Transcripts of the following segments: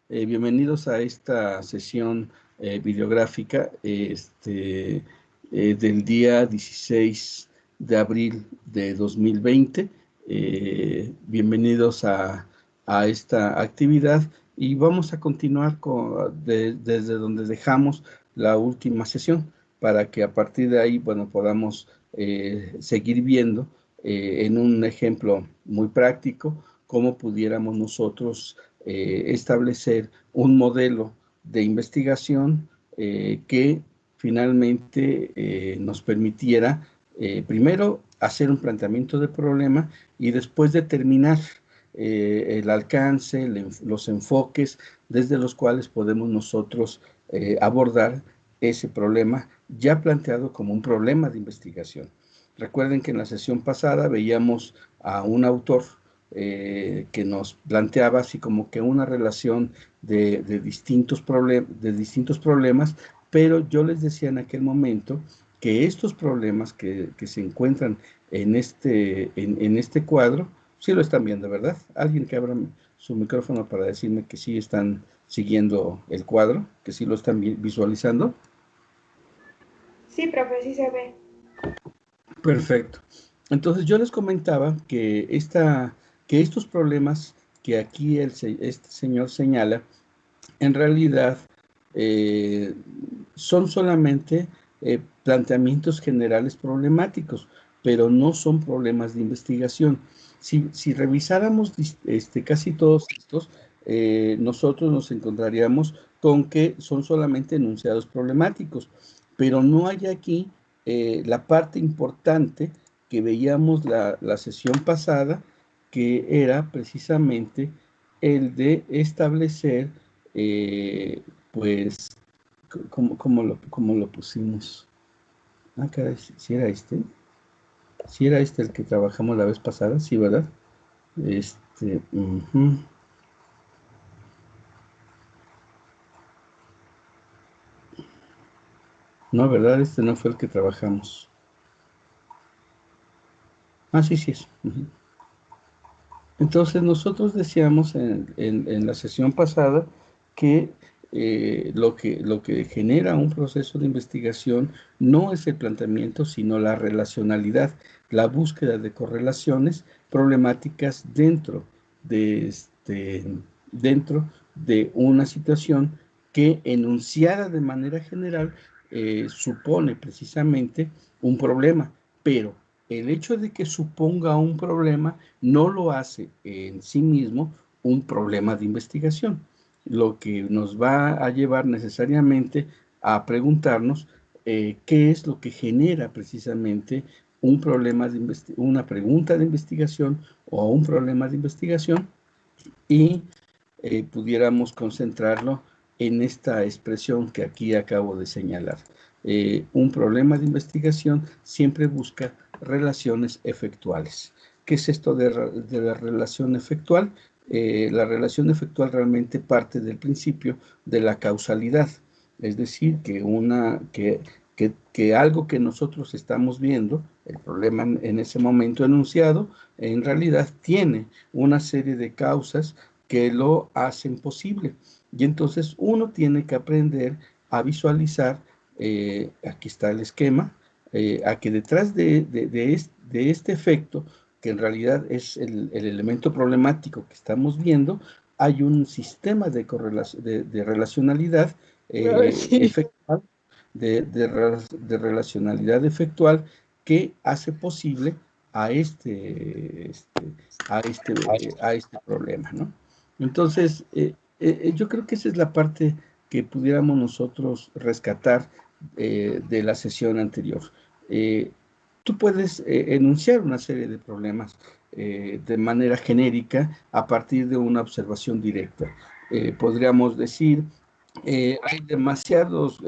Bienvenidos a esta sesión videográfica del día 16 de abril de 2020. Bienvenidos a esta actividad y vamos a continuar desde donde dejamos la última sesión para que a partir de ahí, bueno, podamos seguir viendo en un ejemplo muy práctico cómo pudiéramos nosotros establecer un modelo de investigación que finalmente nos permitiera primero hacer un planteamiento de problema y después determinar el alcance, los enfoques desde los cuales podemos nosotros abordar ese problema ya planteado como un problema de investigación. Recuerden que en la sesión pasada veíamos a un autor que nos planteaba así como que una relación de distintos problemas, pero yo les decía en aquel momento que estos problemas que se encuentran en este cuadro, sí lo están viendo, ¿verdad? Alguien que abra su micrófono para decirme que sí están siguiendo el cuadro, que sí lo están visualizando. Sí, profe, sí se ve. Perfecto. Entonces yo les comentaba que estos problemas que aquí este señor señala, en realidad eh, son solamente planteamientos generales problemáticos, pero no son problemas de investigación. Si revisáramos casi todos estos, nosotros nos encontraríamos con que son solamente enunciados problemáticos, pero no hay aquí la parte importante que veíamos la sesión pasada, que era precisamente el de establecer pues, ¿cómo lo pusimos? Ah, caray, si era este. Si era este el que trabajamos la vez pasada, sí, ¿verdad? No, ¿verdad? Este no fue el que trabajamos. Ah, sí, sí es. Entonces, nosotros decíamos en la sesión pasada que lo que genera un proceso de investigación no es el planteamiento, sino la relacionalidad, la búsqueda de correlaciones problemáticas dentro de una situación que, enunciada de manera general, supone precisamente un problema, pero el hecho de que suponga un problema no lo hace en sí mismo un problema de investigación, lo que nos va a llevar necesariamente a preguntarnos qué es lo que genera precisamente un problema una pregunta de investigación o un problema de investigación, y pudiéramos concentrarlo en esta expresión que aquí acabo de señalar. Un problema de investigación siempre busca relaciones efectuales. ¿Qué es esto de la relación efectual? La relación efectual realmente parte del principio de la causalidad, es decir, que algo que nosotros estamos viendo, el problema en ese momento enunciado, en realidad tiene una serie de causas que lo hacen posible. Y entonces uno tiene que aprender a visualizar, aquí está el esquema, a que detrás de este efecto, que en realidad es el elemento problemático que estamos viendo, hay un sistema de relacionalidad efectual, relacionalidad efectual que hace posible a este problema, ¿no? Entonces, yo creo que esa es la parte que pudiéramos nosotros rescatar de la sesión anterior. Tú puedes enunciar una serie de problemas de manera genérica a partir de una observación directa. Podríamos decir, hay demasiados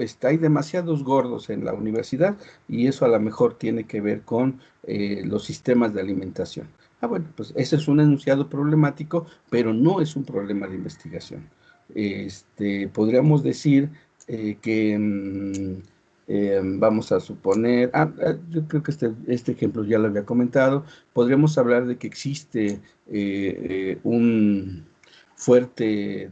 gordos en la universidad y eso a lo mejor tiene que ver con los sistemas de alimentación. Ah, bueno, pues ese es un enunciado problemático, pero no es un problema de investigación. Podríamos decir vamos a suponer, yo creo que este ejemplo ya lo había comentado, podríamos hablar de que existe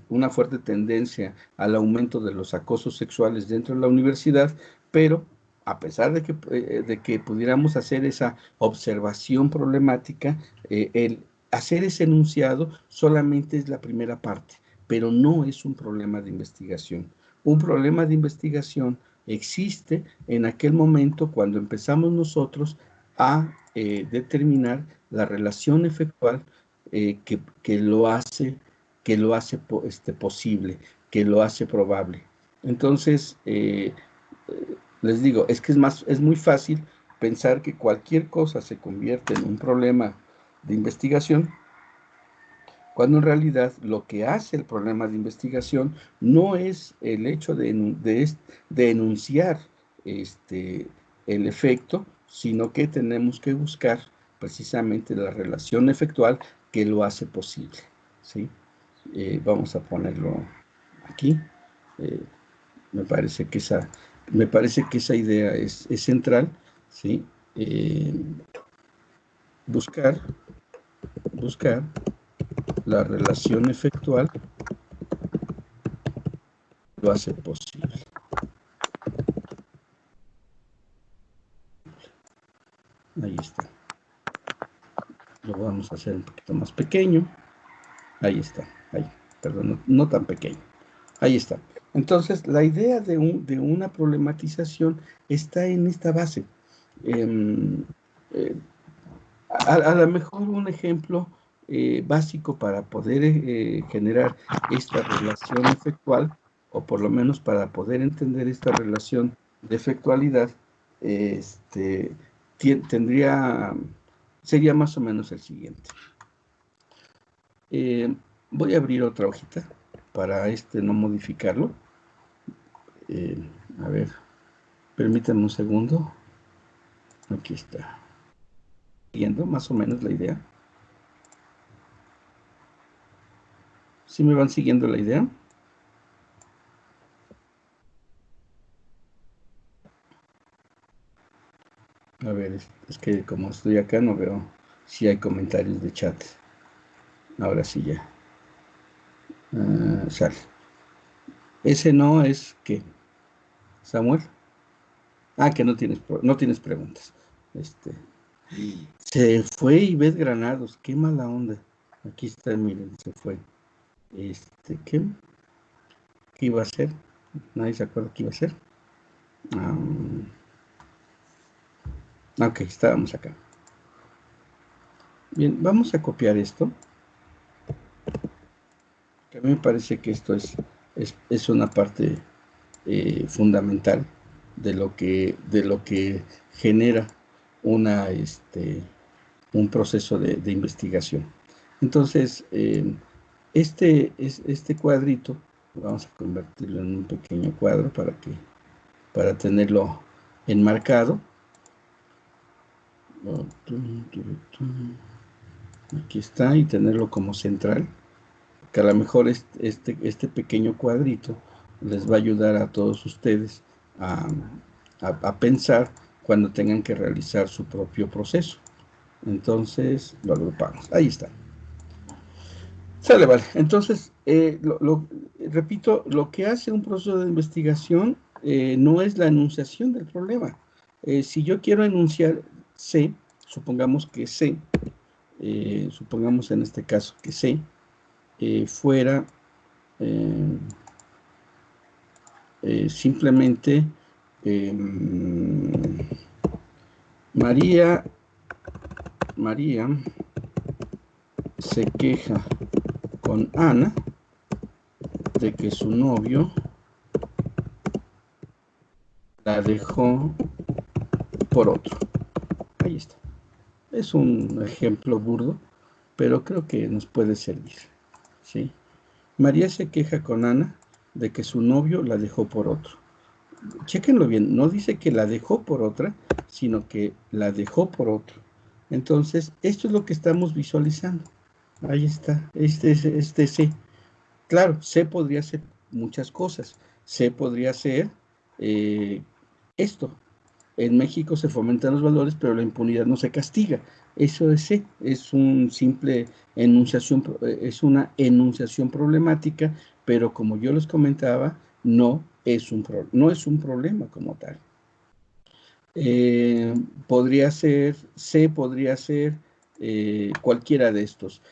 una fuerte tendencia al aumento de los acosos sexuales dentro de la universidad, pero a pesar de que pudiéramos hacer esa observación problemática, el hacer ese enunciado solamente es la primera parte, pero no es un problema de investigación. Un problema de investigación existe en aquel momento cuando empezamos nosotros a determinar la relación efectual que lo hace posible, que lo hace probable. Entonces, les digo, es que es muy fácil pensar que cualquier cosa se convierte en un problema de investigación, cuando en realidad lo que hace el problema de investigación no es el hecho de enunciar el efecto, sino que tenemos que buscar precisamente la relación efectual que lo hace posible, ¿sí? Vamos a ponerlo aquí. Me parece que esa idea es central, ¿sí? Eh, buscar la relación efectual lo hace posible. Ahí está. Lo vamos a hacer un poquito más pequeño. Ahí está. Ahí. Perdón, no tan pequeño. Ahí está. Entonces, la idea de una problematización está en esta base. A lo mejor un ejemplo básico para poder generar esta relación efectual, o por lo menos para poder entender esta relación de efectualidad, sería más o menos el siguiente. Voy a abrir otra hojita para no modificarlo. A ver, permítanme un segundo. Aquí está. Viendo más o menos la idea. ¿Sí me van siguiendo la idea? A ver, es que como estoy acá no veo si hay comentarios de chat. Ahora sí ya. Sale. Ese no es ¿qué? Samuel. Ah, que no tienes preguntas. Se fue Ivette Granados. Qué mala onda. Aquí está, miren, se fue. ¿Qué iba a hacer? Nadie se acuerda qué iba a hacer. Ok, estábamos acá. Bien, vamos a copiar esto. Que a mí me parece que esto es una parte fundamental de lo que genera un proceso de investigación. Entonces, este cuadrito, vamos a convertirlo en un pequeño cuadro para tenerlo enmarcado. Aquí está, y tenerlo como central, que a lo mejor este pequeño cuadrito les va a ayudar a todos ustedes a pensar cuando tengan que realizar su propio proceso. Entonces lo agrupamos. Ahí está. Sale, vale. Entonces, repito, lo que hace un proceso de investigación no es la enunciación del problema. Si yo quiero enunciar C, supongamos que C, supongamos en este caso que C fuera simplemente María se queja con Ana de que su novio la dejó por otro. Ahí está. Es un ejemplo burdo, pero creo que nos puede servir, ¿sí? María se queja con Ana de que su novio la dejó por otro. Chéquenlo bien, no dice que la dejó por otra, sino que la dejó por otro. Entonces, esto es lo que estamos visualizando. Ahí está, este C. Claro, C podría ser muchas cosas. C podría ser esto. En México se fomentan los valores, pero la impunidad no se castiga. Eso es C, es un simple enunciación, es una enunciación problemática, pero como yo les comentaba, no es un problema como tal. Podría ser, C podría ser cualquiera de estos.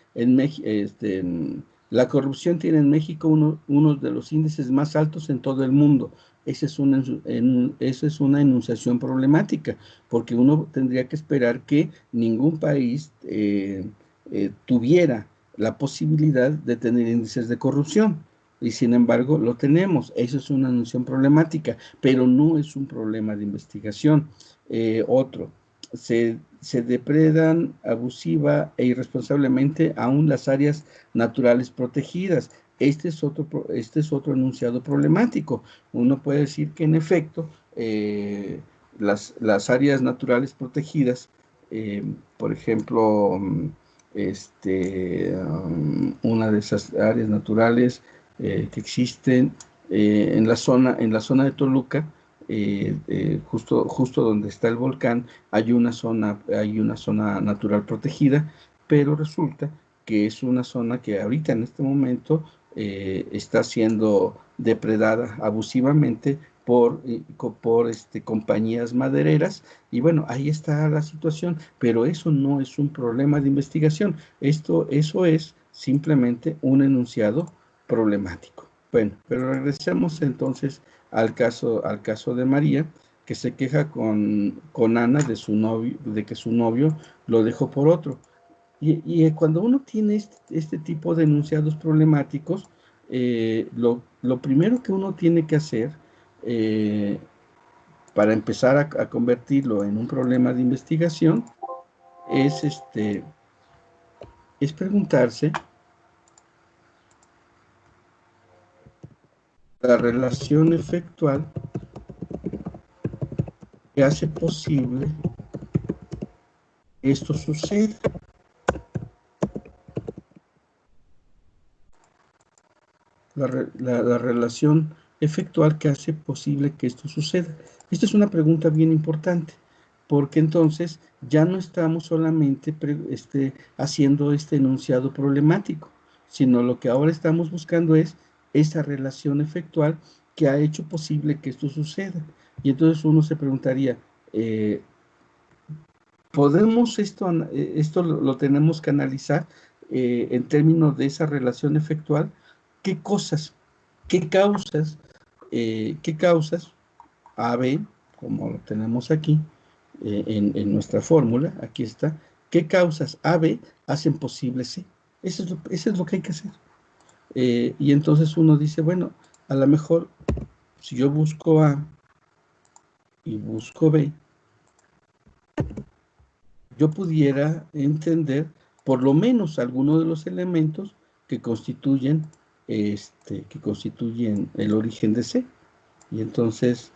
La corrupción tiene en México uno de los índices más altos en todo el mundo. Esa es una enunciación problemática, porque uno tendría que esperar que ningún país tuviera la posibilidad de tener índices de corrupción. Y sin embargo, lo tenemos. Eso es una enunciación problemática, pero no es un problema de investigación. Otro, se depredan abusiva e irresponsablemente aún las áreas naturales protegidas. Este es otro enunciado problemático. Uno puede decir que en efecto las áreas naturales protegidas, por ejemplo, una de esas áreas naturales que existen en la zona de Toluca, justo donde está el volcán, hay una zona natural protegida, pero resulta que es una zona que ahorita en este momento está siendo depredada abusivamente por compañías madereras, y bueno, ahí está la situación, pero eso no es un problema de investigación, eso es simplemente un enunciado problemático. Bueno, pero regresemos entonces al caso de María, que se queja con Ana de que su novio lo dejó por otro. Y cuando uno tiene este tipo de enunciados problemáticos, lo primero que uno tiene que hacer eh, para empezar a convertirlo en un problema de investigación es, es preguntarse la relación efectual que hace posible que esto suceda. La relación efectual que hace posible que esto suceda. Esta es una pregunta bien importante, porque entonces ya no estamos solamente haciendo este enunciado problemático, sino lo que ahora estamos buscando es esa relación efectual que ha hecho posible que esto suceda. Y entonces uno se preguntaría, ¿podemos esto lo tenemos que analizar en términos de esa relación efectual? ¿Qué cosas, qué causas A, B, como lo tenemos aquí en nuestra fórmula, aquí está, qué causas A, B hacen posible C? Eso es lo que hay que hacer. Y entonces uno dice, bueno, a lo mejor si yo busco A y busco B, yo pudiera entender por lo menos algunos de los elementos que que constituyen el origen de C. Y entonces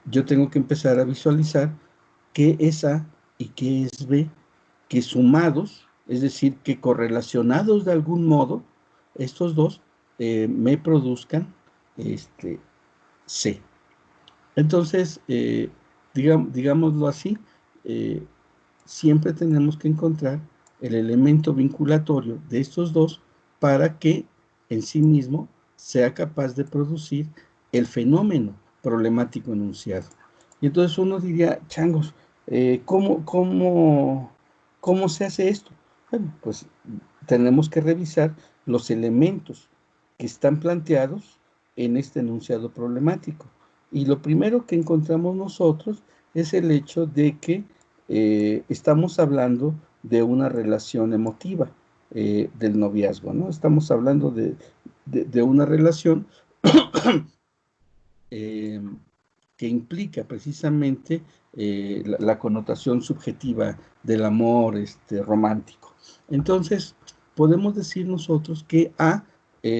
yo tengo que empezar a visualizar qué es A y qué es B, que sumados, es decir, que correlacionados de algún modo, estos dos me produzcan C. Entonces, digámoslo así, eh, siempre tenemos que encontrar el elemento vinculatorio de estos dos para que en sí mismo sea capaz de producir el fenómeno problemático enunciado. Y entonces uno diría, changos, ¿cómo se hace esto? Bueno, pues tenemos que revisar los elementos que están planteados en este enunciado problemático. Y lo primero que encontramos nosotros es el hecho de que estamos hablando de una relación emotiva del noviazgo, ¿no? Estamos hablando de una relación eh, que implica precisamente la connotación subjetiva del amor romántico. Entonces, podemos decir nosotros que A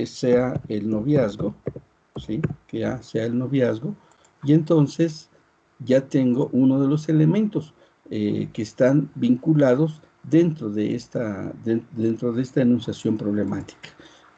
sea el noviazgo, ¿sí? Que A sea el noviazgo, y entonces ya tengo uno de los elementos que están vinculados dentro de esta enunciación problemática.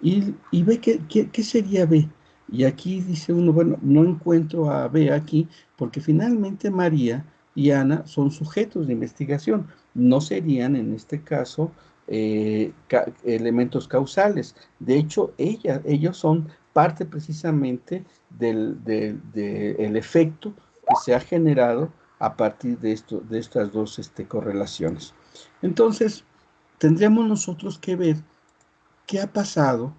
Y ve qué sería B. Y aquí dice uno, bueno, no encuentro a B aquí, porque finalmente María y Ana son sujetos de investigación. No serían, en este caso, elementos causales. De hecho, ellos son parte precisamente del efecto que se ha generado a partir de estas dos correlaciones. Entonces, tendríamos nosotros que ver qué ha pasado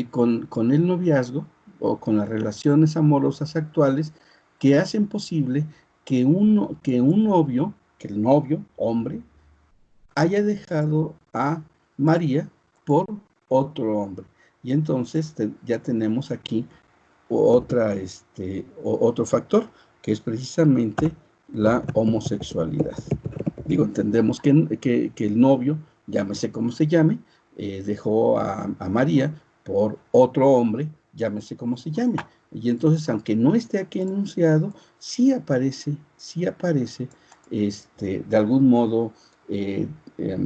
con el noviazgo o con las relaciones amorosas actuales que hacen posible que un novio, que el novio, hombre, haya dejado a María por otro hombre. Y entonces ya tenemos aquí otro factor, que es precisamente la homosexualidad. Digo, entendemos que el novio, llámese como se llame, dejó a María por otro hombre, llámese como se llame. Y entonces, aunque no esté aquí enunciado, sí aparece de algún modo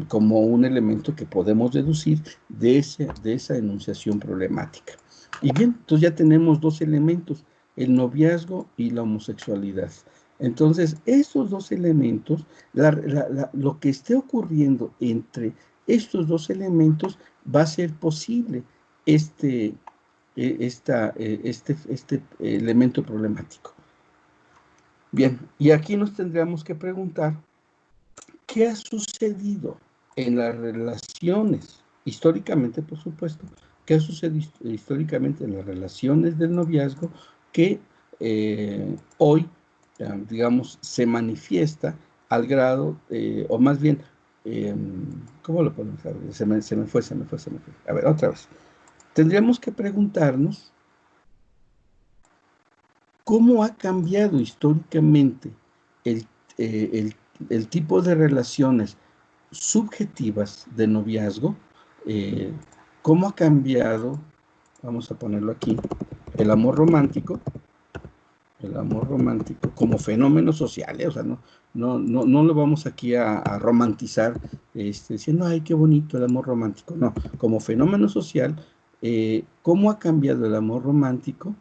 como un elemento que podemos deducir de esa enunciación problemática. Y bien, entonces ya tenemos dos elementos, el noviazgo y la homosexualidad. Entonces, estos dos elementos, lo que esté ocurriendo entre estos dos elementos va a ser posible este elemento problemático. Bien, y aquí nos tendríamos que preguntar, ¿qué ha sucedido en las relaciones, históricamente, por supuesto, qué ha sucedido históricamente en las relaciones del noviazgo que hoy, digamos, se manifiesta al grado, o más bien, ¿cómo lo podemos saber? Se me fue. A ver, otra vez. Tendríamos que preguntarnos cómo ha cambiado históricamente el, el tipo de relaciones subjetivas de noviazgo, cómo ha cambiado, vamos a ponerlo aquí, el amor romántico como fenómeno social, o sea, no lo vamos aquí a romantizar, diciendo, ay, qué bonito el amor romántico, no, como fenómeno social, cómo ha cambiado el amor romántico,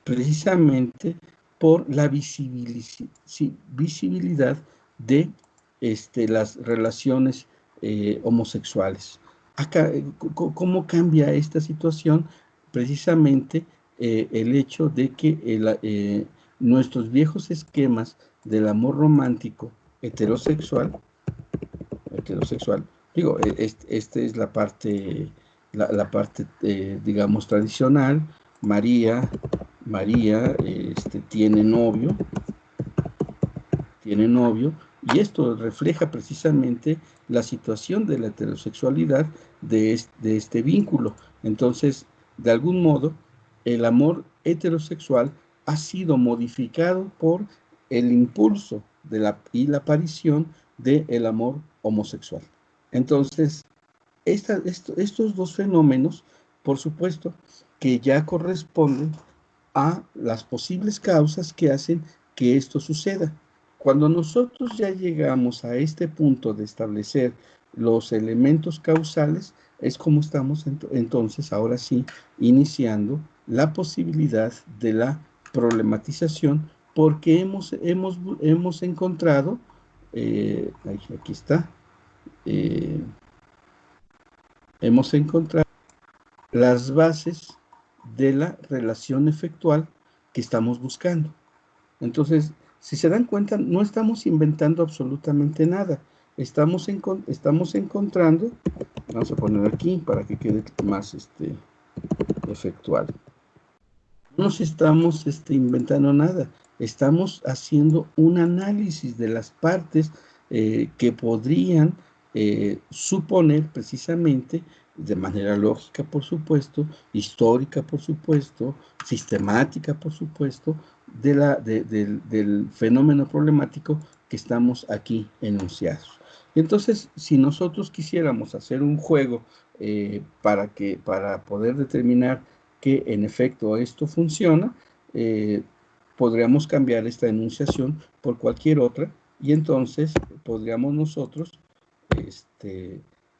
precisamente por la visibilidad de las relaciones homosexuales. Acá, ¿cómo cambia esta situación? Precisamente el hecho de que nuestros viejos esquemas del amor romántico heterosexual, digo, esta es la parte, digamos, tradicional. María tiene novio, y esto refleja precisamente la situación de la heterosexualidad de este vínculo. Entonces, de algún modo, el amor heterosexual ha sido modificado por el impulso y la aparición del amor homosexual. Entonces, estos dos fenómenos, por supuesto, que ya corresponden a las posibles causas que hacen que esto suceda. Cuando nosotros ya llegamos a este punto de establecer los elementos causales, es como estamos entonces, ahora sí, iniciando la posibilidad de la problematización, porque hemos encontrado, aquí está, hemos encontrado las bases de la relación efectual que estamos buscando. Entonces, si se dan cuenta, no estamos inventando absolutamente nada. Estamos encontrando, vamos a poner aquí para que quede más efectual. No nos estamos inventando nada. Estamos haciendo un análisis de las partes que podrían suponer precisamente, de manera lógica, por supuesto, histórica, por supuesto, sistemática, por supuesto, del fenómeno problemático que estamos aquí enunciados. Entonces, si nosotros quisiéramos hacer un juego para poder determinar que en efecto esto funciona, podríamos cambiar esta enunciación por cualquier otra y entonces podríamos nosotros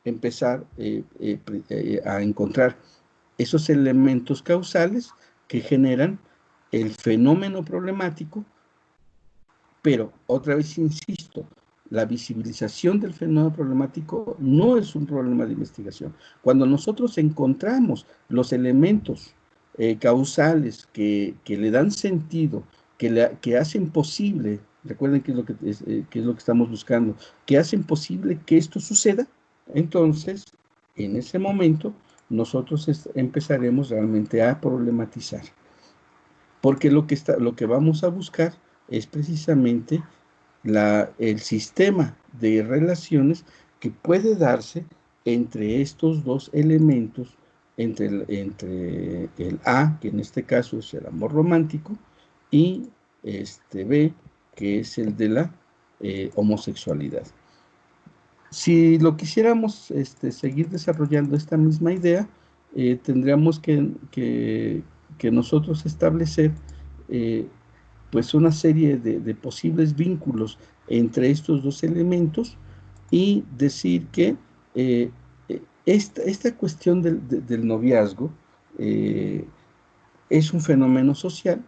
empezar a encontrar esos elementos causales que generan el fenómeno problemático Pero, otra vez insisto, la visibilización del fenómeno problemático no es un problema de investigación. Cuando nosotros encontramos los elementos causales que le dan sentido, que hacen posible, recuerden qué es lo que estamos buscando, que hacen posible que esto suceda, entonces, en ese momento, nosotros empezaremos realmente a problematizar. Porque lo que vamos a buscar es precisamente el sistema de relaciones que puede darse entre estos dos elementos, entre el A, que en este caso es el amor romántico, y B, que es el de la homosexualidad. Si lo quisiéramos seguir desarrollando esta misma idea, tendríamos que nosotros establecer pues una serie de posibles vínculos entre estos dos elementos y decir que esta cuestión del noviazgo eh, es un fenómeno social,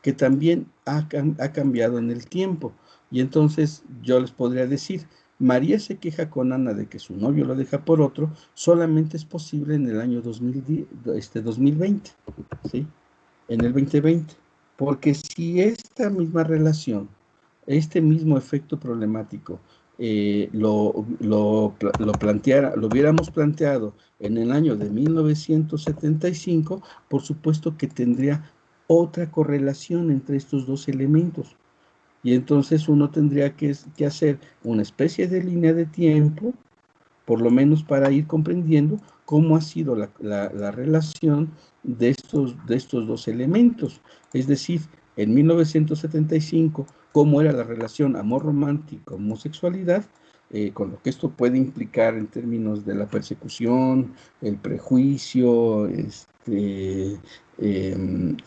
que también ha cambiado en el tiempo. Y entonces yo les podría decir, María se queja con Ana de que su novio lo deja por otro, solamente es posible en el año 2020, ¿sí? En el 2020. Porque si esta misma relación, este mismo efecto problemático, lo hubiéramos planteado en el año de 1975, por supuesto que tendría otra correlación entre estos dos elementos. Y entonces uno tendría que hacer una especie de línea de tiempo, por lo menos para ir comprendiendo cómo ha sido la relación de estos dos elementos. Es decir, en 1975, cómo era la relación amor romántico, homosexualidad, con lo que esto puede implicar en términos de la persecución, el prejuicio,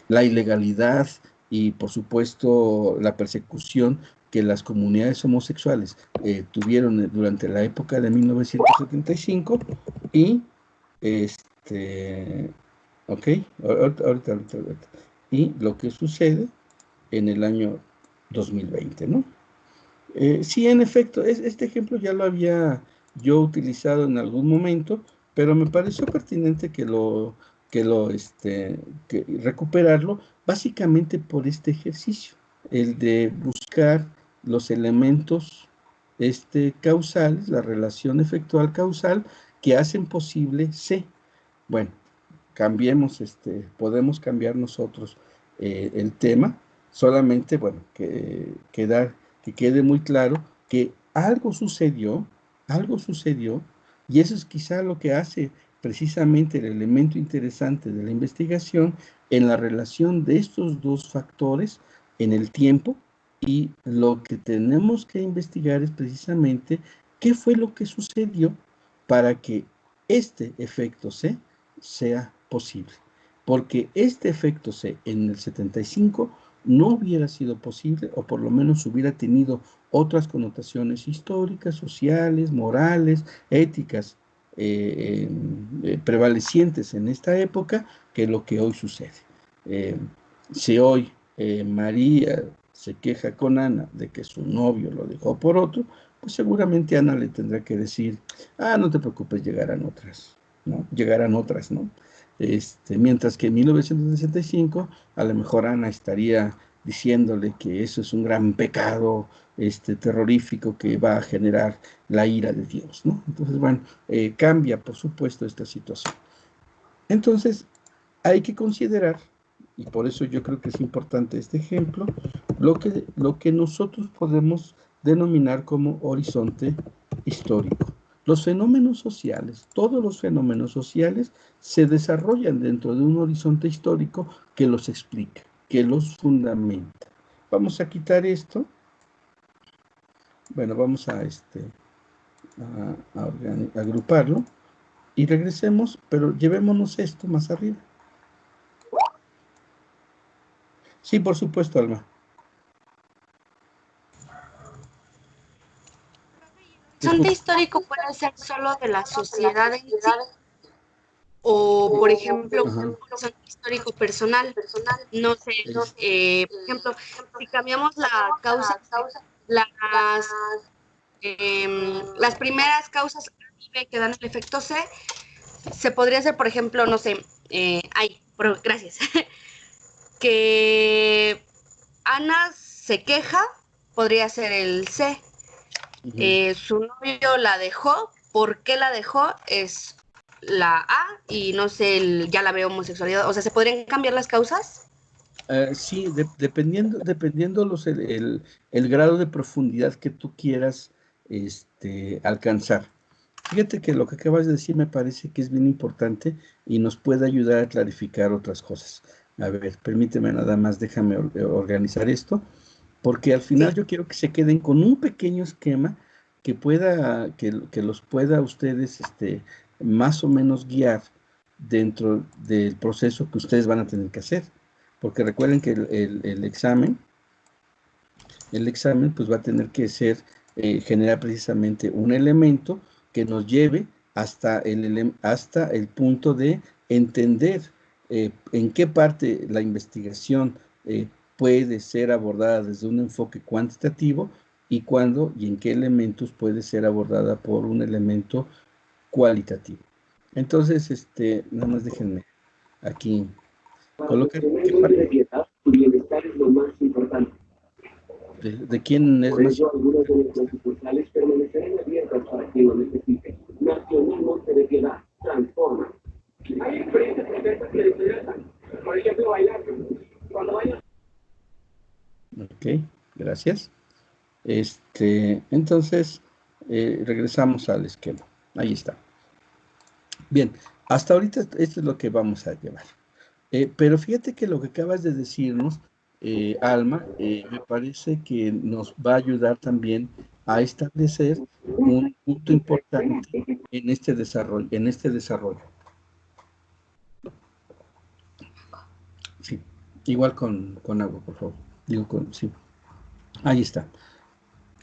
la ilegalidad y, por supuesto, la persecución que las comunidades homosexuales tuvieron durante la época de 1975 y ok, ahorita. Y lo que sucede en el año 2020, ¿no? Sí, en efecto, este ejemplo ya lo había yo utilizado en algún momento, pero me pareció pertinente que recuperarlo, básicamente por este ejercicio, el de buscar los elementos causales, la relación efectual causal, que hacen posible C. Bueno, podemos cambiar nosotros el tema, solamente, bueno, que quede muy claro que algo sucedió, y eso es quizá lo que hace precisamente el elemento interesante de la investigación en la relación de estos dos factores en el tiempo, y lo que tenemos que investigar es precisamente qué fue lo que sucedió para que este efecto C sea posible. Porque este efecto C en el 75 no hubiera sido posible, o por lo menos hubiera tenido otras connotaciones históricas, sociales, morales, éticas, prevalecientes en esta época, que lo que hoy sucede. Si hoy María se queja con Ana de que su novio lo dejó por otro, pues seguramente Ana le tendrá que decir, no te preocupes, llegarán otras, ¿no? Mientras que en 1965 a lo mejor Ana estaría diciéndole que eso es un gran pecado terrorífico que va a generar la ira de Dios, ¿no? Entonces, bueno, cambia, por supuesto, esta situación. Entonces, hay que considerar, y por eso yo creo que es importante este ejemplo, lo que nosotros podemos denominar como horizonte histórico. Los fenómenos sociales, todos los fenómenos sociales se desarrollan dentro de un horizonte histórico que los explica, que los fundamenta. Vamos a quitar esto. Bueno, vamos a agruparlo y regresemos, pero llevémonos esto más arriba. Sí, por supuesto, Alma. ¿El horizonte histórico puede ser solo de la sociedad en sí? ¿O por ejemplo, Ajá. un horizonte histórico personal. No sé, por ejemplo, si cambiamos la causa, las, las primeras causas A y B que dan el efecto C, se podría hacer, por ejemplo, no sé, gracias, que Ana se queja, podría ser el C. Su novio la dejó, ¿por qué la dejó? Es la A y no sé, ya la veo homosexualidad. O sea, ¿se podrían cambiar las causas? Sí, dependiendo el grado de profundidad que tú quieras alcanzar. Fíjate que lo que acabas de decir me parece que es bien importante y nos puede ayudar a clarificar otras cosas. A ver, permíteme nada más, déjame organizar esto, porque al final Sí. yo quiero que se queden con un pequeño esquema que los pueda ustedes más o menos guiar dentro del proceso que ustedes van a tener que hacer. Porque recuerden que el examen pues va a tener que generar precisamente un elemento que nos lleve hasta el punto de entender en qué parte la investigación puede ser abordada desde un enfoque cuantitativo y cuándo y en qué elementos puede ser abordada por un elemento cualitativo. Entonces, nada más déjenme aquí colocar qué parte Tu bienestar es lo más importante. de quién es Por más ello, algunas de importante. nuestras sucursales permanecerán abiertas para quien lo necesite. Nacional Monte de Piedad transforma. Hay experiencias concretas que les interesan. Por ejemplo, bailar. Cuando vayas. Ok, gracias. Entonces, regresamos al esquema. Ahí está. Bien, hasta ahorita esto es lo que vamos a llevar. Pero fíjate que lo que acabas de decirnos, Alma, me parece que nos va a ayudar también a establecer un punto importante en este desarrollo. Sí, igual con agua, por favor. Sí. Ahí está.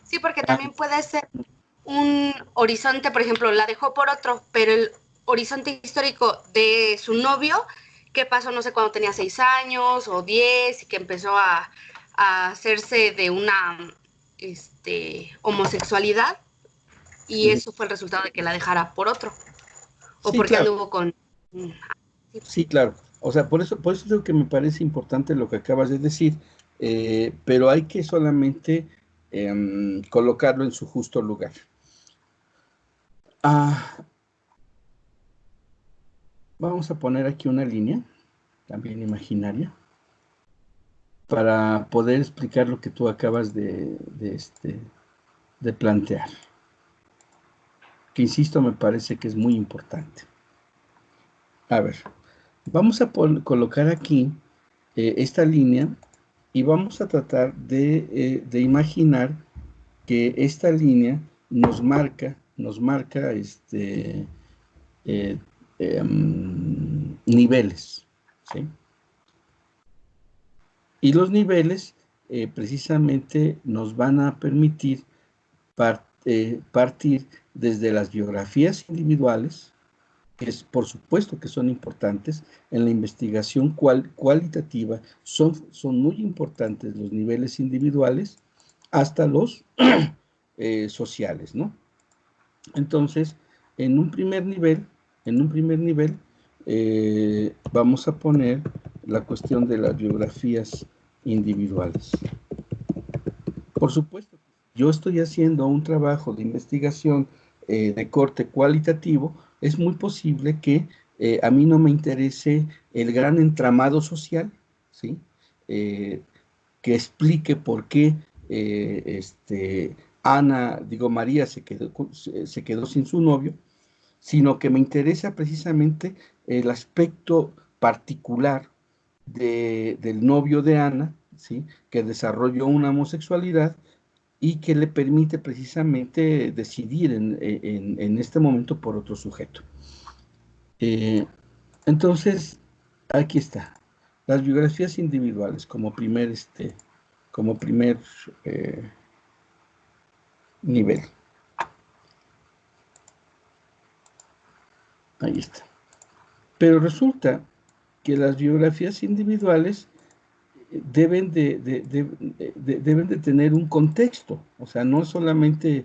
Sí, porque Ah, también puede ser un horizonte, por ejemplo, la dejó por otro, pero el horizonte histórico de su novio, que pasó, no sé, cuando tenía 6 años o 10 y que empezó a hacerse de una homosexualidad y ujú. eso fue el resultado de que la dejara por otro o Sí, porque claro. anduvo con... Sí, claro. O sea, por eso es lo que me parece importante lo que acabas de decir, pero hay que solamente colocarlo en su justo lugar. Ah, vamos a poner aquí una línea, también imaginaria, para poder explicar lo que tú acabas de plantear, que insisto, me parece que es muy importante. A ver, vamos a colocar aquí esta línea y vamos a tratar de imaginar que esta línea nos marca eh, niveles, ¿sí? Y los niveles precisamente nos van a permitir partir desde las biografías individuales, que por supuesto que son importantes en la investigación cualitativa, son muy importantes los niveles individuales hasta los sociales, ¿no? Entonces, en un primer nivel, vamos a poner la cuestión de las biografías individuales. Por supuesto, yo estoy haciendo un trabajo de investigación de corte cualitativo, es muy posible que a mí no me interese el gran entramado social, ¿sí? Eh, que explique por qué María se quedó sin su novio, sino que me interesa precisamente el aspecto particular del novio de Ana, ¿sí? Que desarrolló una homosexualidad y que le permite precisamente decidir en este momento por otro sujeto. Eh, entonces, aquí está, las biografías individuales como primer eh, nivel. Ahí está. Pero resulta que las biografías individuales deben deben de tener un contexto, o sea, no solamente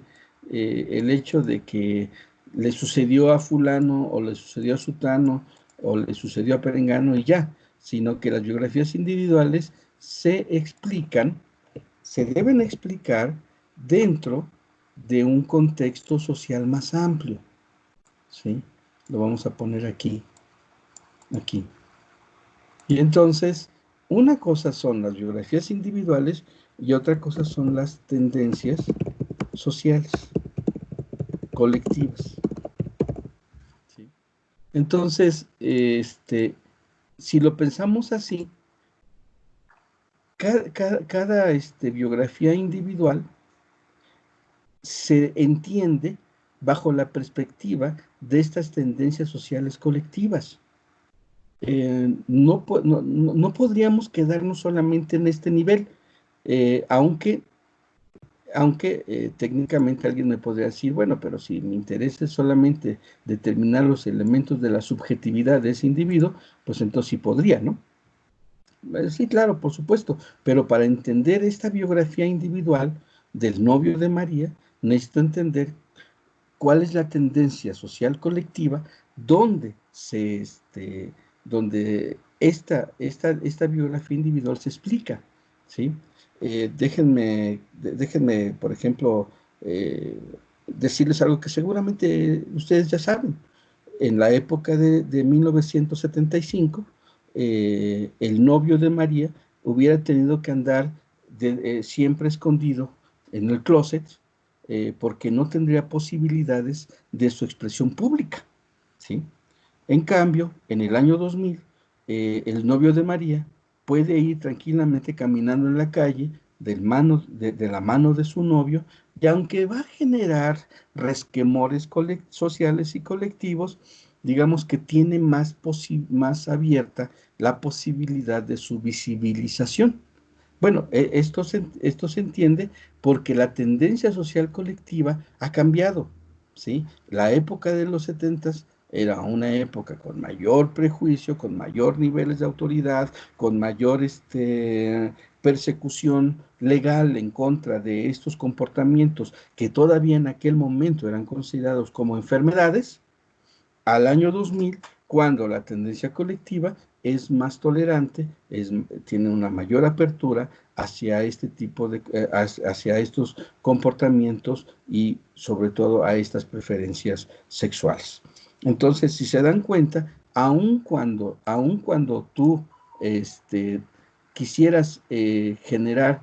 el hecho de que le sucedió a fulano o le sucedió a sutano o le sucedió a perengano y ya, sino que las biografías individuales se explican, se deben explicar dentro de un contexto social más amplio, ¿sí? Lo vamos a poner aquí. Y entonces, una cosa son las biografías individuales y otra cosa son las tendencias sociales, colectivas. ¿Sí? Entonces, si lo pensamos así, cada biografía individual se entiende bajo la perspectiva de estas tendencias sociales colectivas. No podríamos quedarnos solamente en este nivel, aunque técnicamente alguien me podría decir, bueno, pero si mi interés es solamente determinar los elementos de la subjetividad de ese individuo, pues entonces sí podría, ¿no? Sí, claro, por supuesto, pero para entender esta biografía individual del novio de María, necesito entender cuál es la tendencia social colectiva donde donde esta biografía individual se explica, ¿sí? Déjenme, por ejemplo, decirles algo que seguramente ustedes ya saben. En la época de 1975, el novio de María hubiera tenido que andar siempre escondido en el closet, porque no tendría posibilidades de su expresión pública, ¿sí? En cambio, en el año 2000, el novio de María puede ir tranquilamente caminando en la calle de la mano de su novio, y aunque va a generar resquemores sociales y colectivos, digamos que tiene más abierta la posibilidad de su visibilización. Bueno, esto se entiende porque la tendencia social colectiva ha cambiado, ¿sí? La época de los 70 era una época con mayor prejuicio, con mayor niveles de autoridad, con mayor persecución legal en contra de estos comportamientos que todavía en aquel momento eran considerados como enfermedades, al año 2000, cuando la tendencia colectiva es más tolerante, tiene una mayor apertura hacia este tipo hacia estos comportamientos y sobre todo a estas preferencias sexuales. Entonces, si se dan cuenta, aun cuando tú quisieras generar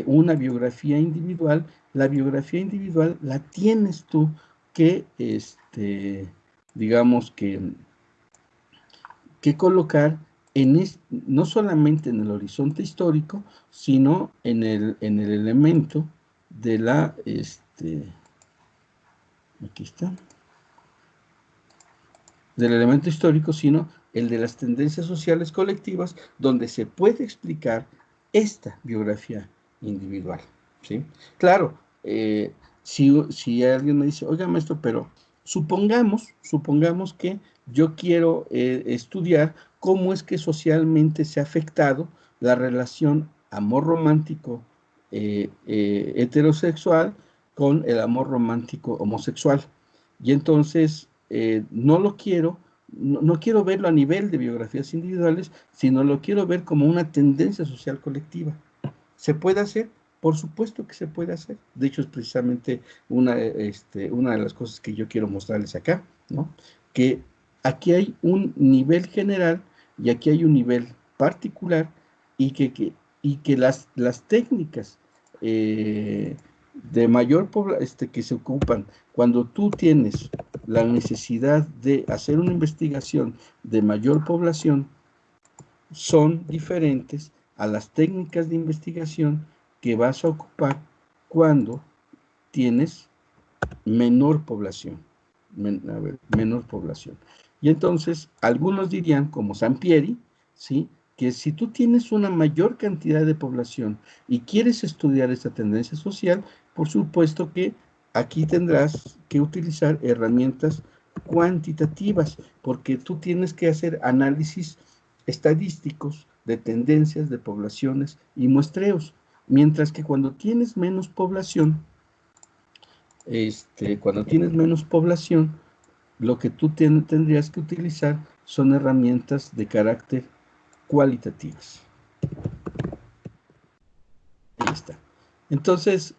una biografía individual, la biografía individual la tienes tú que digamos que colocar no solamente en el horizonte histórico, sino en el elemento de aquí está, del elemento histórico, sino el de las tendencias sociales colectivas, donde se puede explicar esta biografía individual, ¿sí? Claro, si alguien me dice, oiga, maestro, pero supongamos que yo quiero estudiar cómo es que socialmente se ha afectado la relación amor romántico heterosexual con el amor romántico homosexual. Y entonces no quiero verlo a nivel de biografías individuales, sino lo quiero ver como una tendencia social colectiva. ¿Se puede hacer? Por supuesto que se puede hacer. De hecho, es precisamente una de las cosas que yo quiero mostrarles acá, ¿no? Que aquí hay un nivel general y aquí hay un nivel particular, y que las técnicas de mayor que se ocupan cuando tú tienes la necesidad de hacer una investigación de mayor población son diferentes a las técnicas de investigación que vas a ocupar cuando tienes menor población. Menor población. Y entonces, algunos dirían, como Sampieri, ¿sí?, que si tú tienes una mayor cantidad de población y quieres estudiar esta tendencia social, por supuesto que aquí tendrás que utilizar herramientas cuantitativas, porque tú tienes que hacer análisis estadísticos de tendencias de poblaciones y muestreos, mientras que cuando tienes menos población, lo que tú tendrías que utilizar son herramientas de carácter cualitativas. Ahí está. Entonces,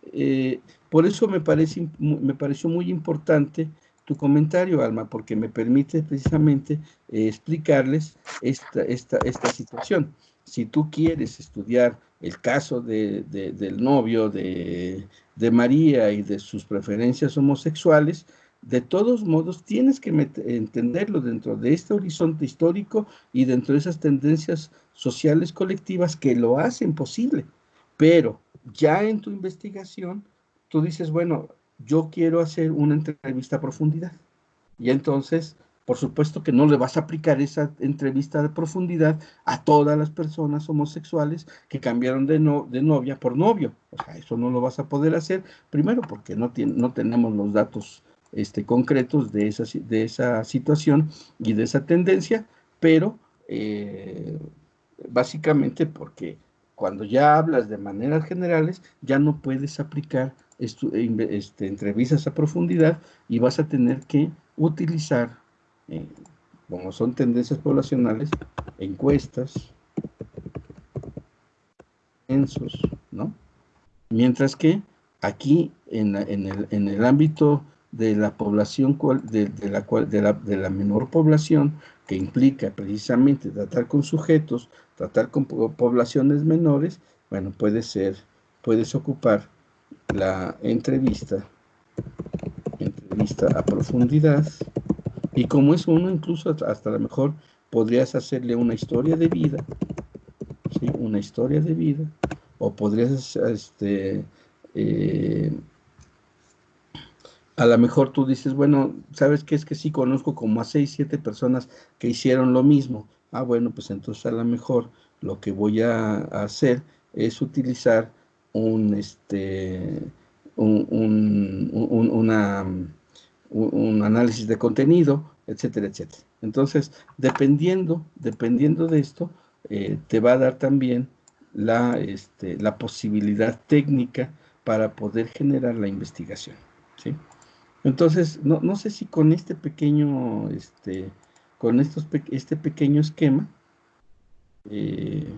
por eso me pareció muy importante tu comentario, Alma, porque me permite precisamente explicarles esta situación. Si tú quieres estudiar el caso del novio de María y de sus preferencias homosexuales, de todos modos tienes que entenderlo dentro de este horizonte histórico y dentro de esas tendencias sociales colectivas que lo hacen posible. Pero ya en tu investigación, tú dices, bueno, yo quiero hacer una entrevista a profundidad. Y entonces, por supuesto que no le vas a aplicar esa entrevista de profundidad a todas las personas homosexuales que cambiaron de novia por novio. O sea, eso no lo vas a poder hacer, primero porque no tenemos los datos concretos de esa situación y de esa tendencia, pero básicamente porque cuando ya hablas de maneras generales, ya no puedes aplicar entrevistas a profundidad y vas a tener que utilizar, como son tendencias poblacionales, encuestas, censos, ¿no? Mientras que aquí en el ámbito de la población, de la menor población, que implica precisamente tratar con sujetos, tratar con poblaciones menores, bueno, puedes ocupar la entrevista a profundidad, y como es uno, incluso hasta a lo mejor podrías hacerle una historia de vida, ¿sí? Una historia de vida, o podrías, a lo mejor tú dices, bueno, ¿sabes qué? Es que sí conozco como a 6, 7 personas que hicieron lo mismo. Ah, bueno, pues entonces a lo mejor lo que voy a hacer es utilizar un análisis de contenido, etcétera, etcétera. Entonces, dependiendo de esto, te va a dar también la posibilidad técnica para poder generar la investigación, ¿sí? Entonces, no sé si con este pequeño, este pequeño esquema, eh,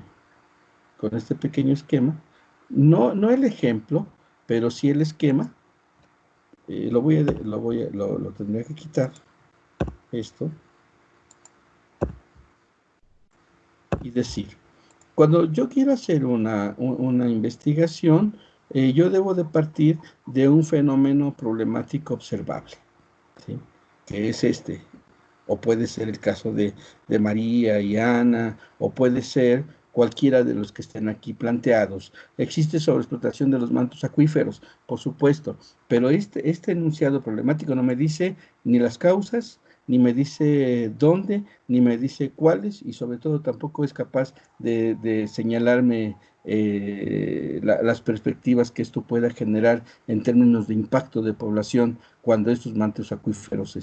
no el ejemplo, pero sí el esquema, lo tendría que quitar, esto, y decir, cuando yo quiero hacer una investigación, yo debo de partir de un fenómeno problemático observable, ¿sí? Que es o puede ser el caso de María y Ana, o puede ser cualquiera de los que estén aquí planteados. Existe sobreexplotación de los mantos acuíferos, por supuesto, pero este enunciado problemático no me dice ni las causas, ni me dice dónde, ni me dice cuáles, y sobre todo tampoco es capaz de señalarme las perspectivas que esto pueda generar en términos de impacto de población cuando estos mantos acuíferos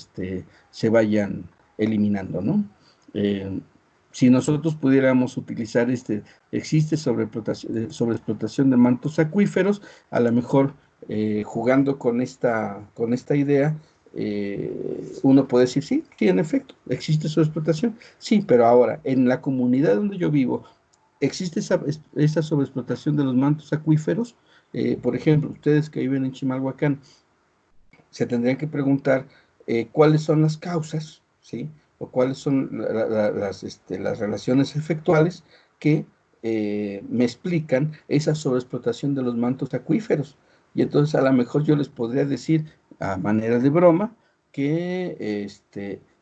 se vayan eliminando, ¿no? Si nosotros pudiéramos utilizar existe sobreexplotación de mantos acuíferos, a lo mejor jugando con esta idea, uno puede decir, sí, en efecto, existe sobreexplotación, sí, pero ahora, en la comunidad donde yo vivo, ¿existe esa sobreexplotación de los mantos acuíferos? Por ejemplo, ustedes que viven en Chimalhuacán, se tendrían que preguntar cuáles son las causas, ¿sí? O cuáles son las relaciones efectuales que me explican esa sobreexplotación de los mantos acuíferos. Y entonces a lo mejor yo les podría decir, a manera de broma, que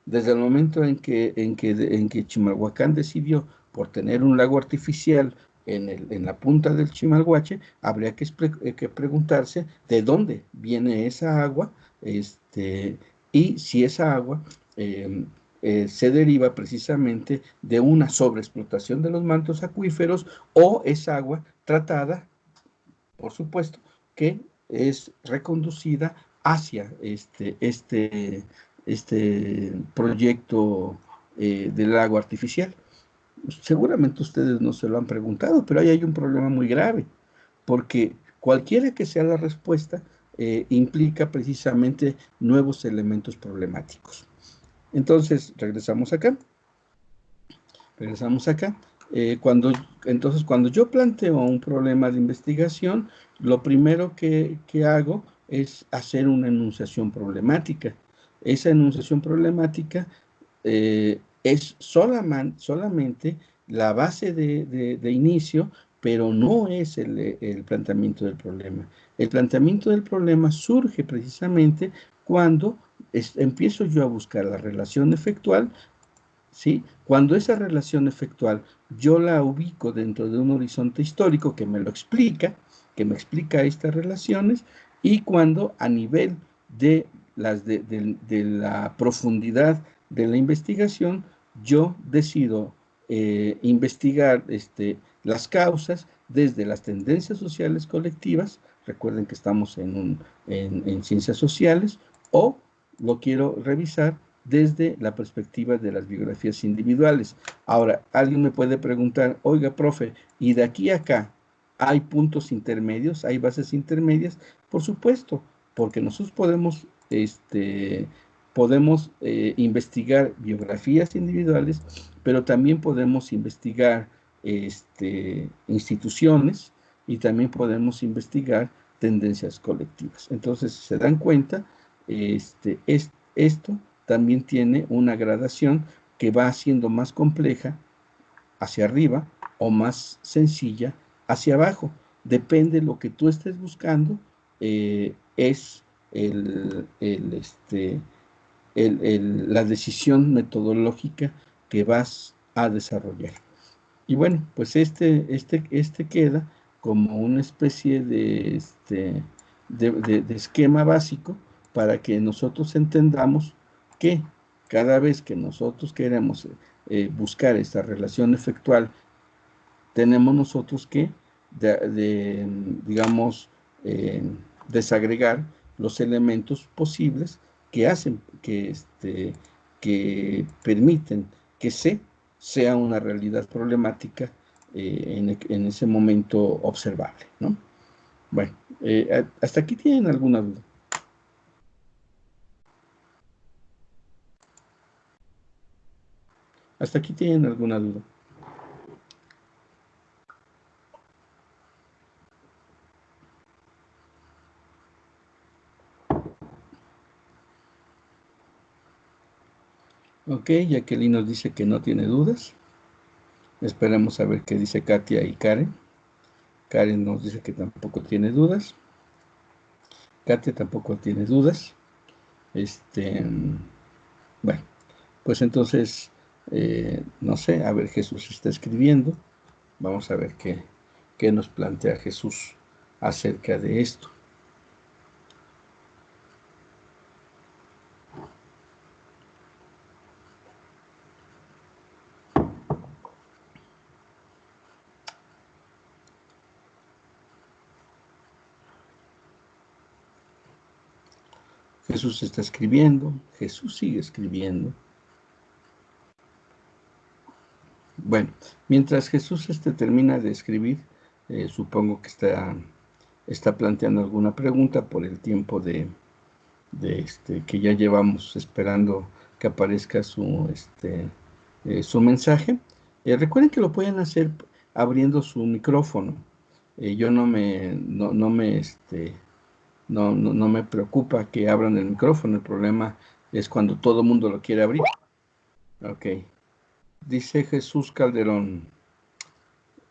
desde el momento en que Chimalhuacán decidió por tener un lago artificial en la punta del Chimalhuache, habría que preguntarse de dónde viene esa agua, y si esa agua se deriva precisamente de una sobreexplotación de los mantos acuíferos, o es agua tratada, por supuesto, que es reconducida hacia proyecto del lago artificial? Seguramente ustedes no se lo han preguntado, pero ahí hay un problema muy grave, porque cualquiera que sea la respuesta, implica precisamente nuevos elementos problemáticos. Entonces, regresamos acá. Regresamos acá. Entonces, cuando yo planteo un problema de investigación, lo primero que hago es hacer una enunciación problemática. Esa enunciación problemática es solamente la base de inicio, pero no es el planteamiento del problema. El planteamiento del problema surge precisamente cuando empiezo yo a buscar la relación efectual, ¿sí? Cuando esa relación efectual yo la ubico dentro de un horizonte histórico que me lo explica, que me explica estas relaciones, y cuando a nivel de la profundidad de la investigación, yo decido investigar las causas desde las tendencias sociales colectivas. Recuerden que estamos en ciencias sociales, o lo quiero revisar desde la perspectiva de las biografías individuales. Ahora, alguien me puede preguntar, oiga, profe, ¿y de aquí a acá hay puntos intermedios, hay bases intermedias? Por supuesto, porque nosotros podemos investigar biografías individuales, pero también podemos investigar instituciones, y también podemos investigar tendencias colectivas. Entonces, si se dan cuenta, esto también tiene una gradación que va haciendo más compleja hacia arriba o más sencilla hacia abajo. Depende de lo que tú estés buscando, es la decisión metodológica que vas a desarrollar. Y bueno, pues este queda como una especie de esquema básico para que nosotros entendamos que cada vez que nosotros queremos buscar esta relación efectual, tenemos nosotros que, digamos, desagregar los elementos posibles que hacen que permiten que C sea una realidad problemática en ese momento observable, ¿no? Bueno, ¿hasta aquí tienen alguna duda? ¿Hasta aquí tienen alguna duda? Ok, Jacqueline nos dice que no tiene dudas. Esperemos a ver qué dice Katia y Karen. Karen nos dice que tampoco tiene dudas. Katia tampoco tiene dudas. Bueno, pues entonces, no sé, a ver, Jesús está escribiendo. Vamos a ver qué nos plantea Jesús acerca de esto. Jesús está escribiendo, Jesús sigue escribiendo. Bueno, mientras Jesús termina de escribir, supongo que está planteando alguna pregunta por el tiempo que ya llevamos esperando que aparezca su mensaje. Recuerden que lo pueden hacer abriendo su micrófono. Yo no me preocupa que abran el micrófono. El problema es cuando todo el mundo lo quiere abrir. Ok. Dice Jesús Calderón,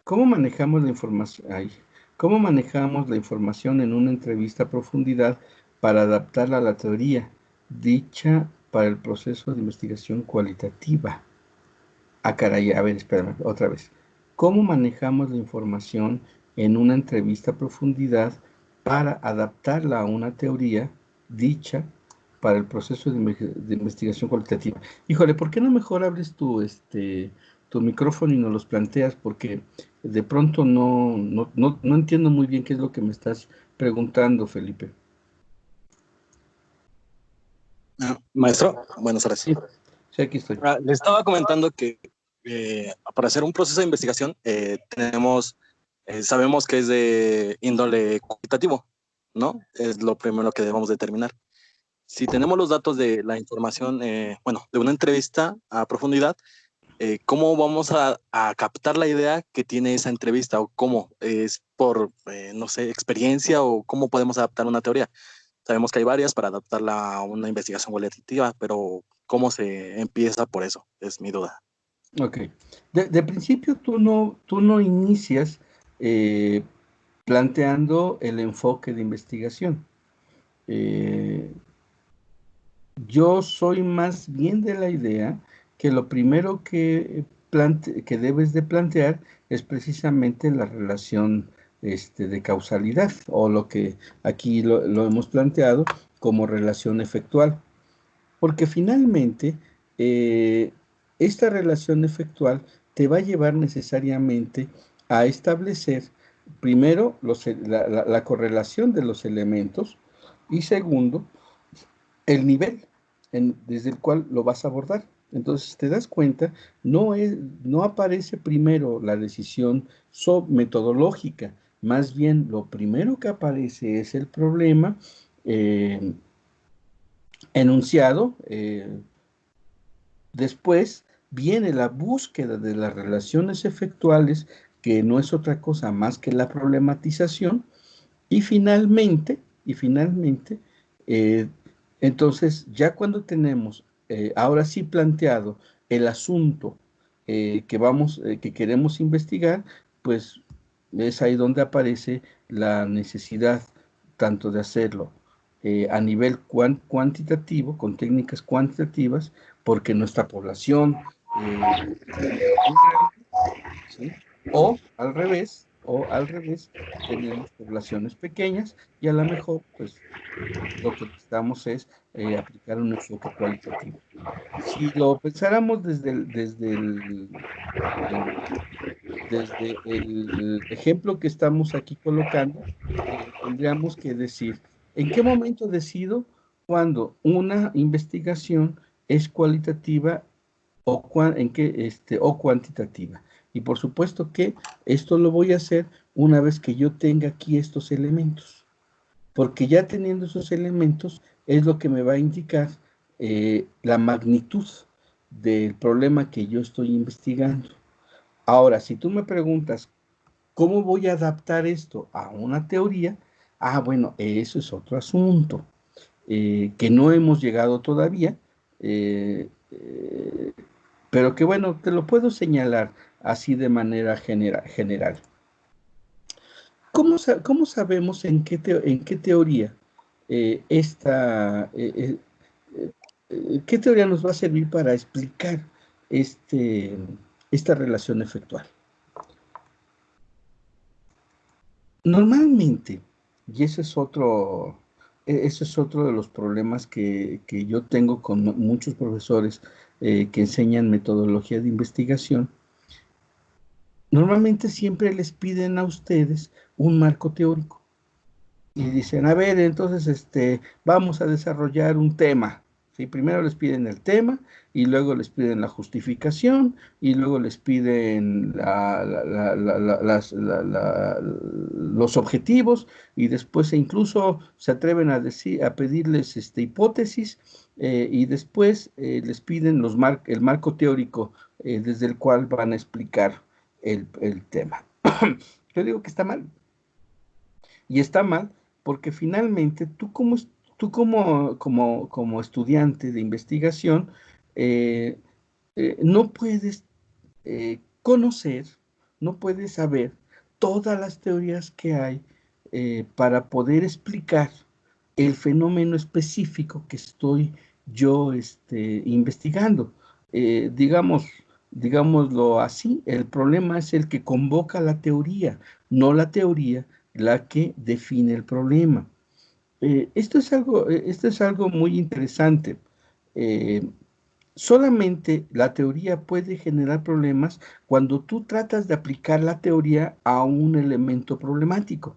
¿cómo manejamos la información? ¿Cómo manejamos la información en una entrevista a profundidad para adaptarla a la teoría dicha para el proceso de investigación cualitativa? Ah, caray, a ver, espérame, otra vez. ¿Cómo manejamos la información en una entrevista a profundidad para adaptarla a una teoría dicha para el proceso de investigación cualitativa? Híjole, ¿por qué no mejor abres tu micrófono y nos los planteas? Porque de pronto no entiendo muy bien qué es lo que me estás preguntando, Felipe. Maestro, buenas horas. Sí, sí, aquí estoy. Le estaba comentando que para hacer un proceso de investigación sabemos que es de índole cuantitativo, ¿no? Es lo primero que debemos determinar. Si tenemos los datos de la información, de una entrevista a profundidad, ¿cómo vamos a captar la idea que tiene esa entrevista? ¿O cómo? ¿Es por, no sé, experiencia o cómo podemos adaptar una teoría? Sabemos que hay varias para adaptarla a una investigación cualitativa, pero ¿cómo se empieza por eso? Es mi duda. Ok. De principio tú no inicias planteando el enfoque de investigación. Yo soy más bien de la idea que lo primero que debes de plantear es precisamente la relación de causalidad, o lo que aquí lo hemos planteado como relación efectual. Porque finalmente, esta relación efectual te va a llevar necesariamente a establecer, primero, la correlación de los elementos, y segundo, el nivel desde el cual lo vas a abordar. Entonces, te das cuenta, no aparece primero la decisión metodológica, más bien lo primero que aparece es el problema enunciado. Después viene la búsqueda de las relaciones efectuales, que no es otra cosa más que la problematización, y finalmente, eh, entonces ya cuando tenemos ahora sí planteado el asunto que queremos investigar, pues es ahí donde aparece la necesidad tanto de hacerlo a nivel cuantitativo, con técnicas cuantitativas, porque nuestra población ¿sí? O al revés, tenemos poblaciones pequeñas y a lo mejor, pues, lo que necesitamos es aplicar un enfoque cualitativo. Si lo pensáramos desde el ejemplo que estamos aquí colocando, tendríamos que decir, ¿en qué momento decido cuando una investigación es cualitativa o cuantitativa? Y por supuesto que esto lo voy a hacer una vez que yo tenga aquí estos elementos, porque ya teniendo esos elementos es lo que me va a indicar la magnitud del problema que yo estoy investigando. Ahora, si tú me preguntas, ¿cómo voy a adaptar esto a una teoría? Bueno, eso es otro asunto que no hemos llegado todavía, eh, eh, pero que bueno, te lo puedo señalar así de manera general. ¿Cómo sabemos en qué teoría qué teoría nos va a servir para explicar esta relación efectual? Normalmente, y ese es otro de los problemas que yo tengo con muchos profesores que enseñan metodología de investigación. Normalmente siempre les piden a ustedes un marco teórico y dicen, a ver, entonces vamos a desarrollar un tema. ¿Sí? Primero les piden el tema y luego les piden la justificación y luego les piden los objetivos y después incluso se atreven a pedirles hipótesis y después les piden el marco teórico desde el cual van a explicar el tema. Yo digo que está mal. Y está mal porque finalmente como estudiante de investigación no puedes conocer, no puedes saber todas las teorías que hay para poder explicar el fenómeno específico que estoy yo investigando. Digámoslo así, el problema es el que convoca la teoría, no la teoría la que define el problema. Esto es algo muy interesante. Eh, Solamente la teoría puede generar problemas cuando tú tratas de aplicar la teoría a un elemento problemático.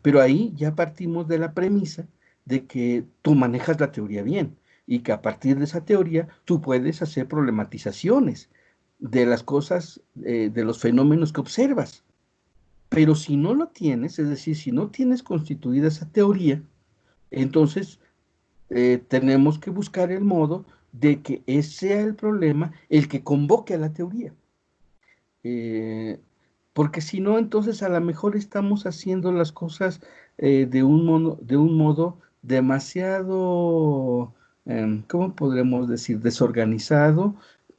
Pero ahí ya partimos de la premisa de que tú manejas la teoría bien y que a partir de esa teoría tú puedes hacer problematizaciones de las cosas, de los fenómenos que observas. Pero si no lo tienes, es decir, si no tienes constituida esa teoría, entonces tenemos que buscar el modo de que ese sea el problema el que convoque a la teoría. Porque si no, entonces a lo mejor estamos haciendo las cosas de un modo demasiado, ¿cómo podremos decir? Desorganizado,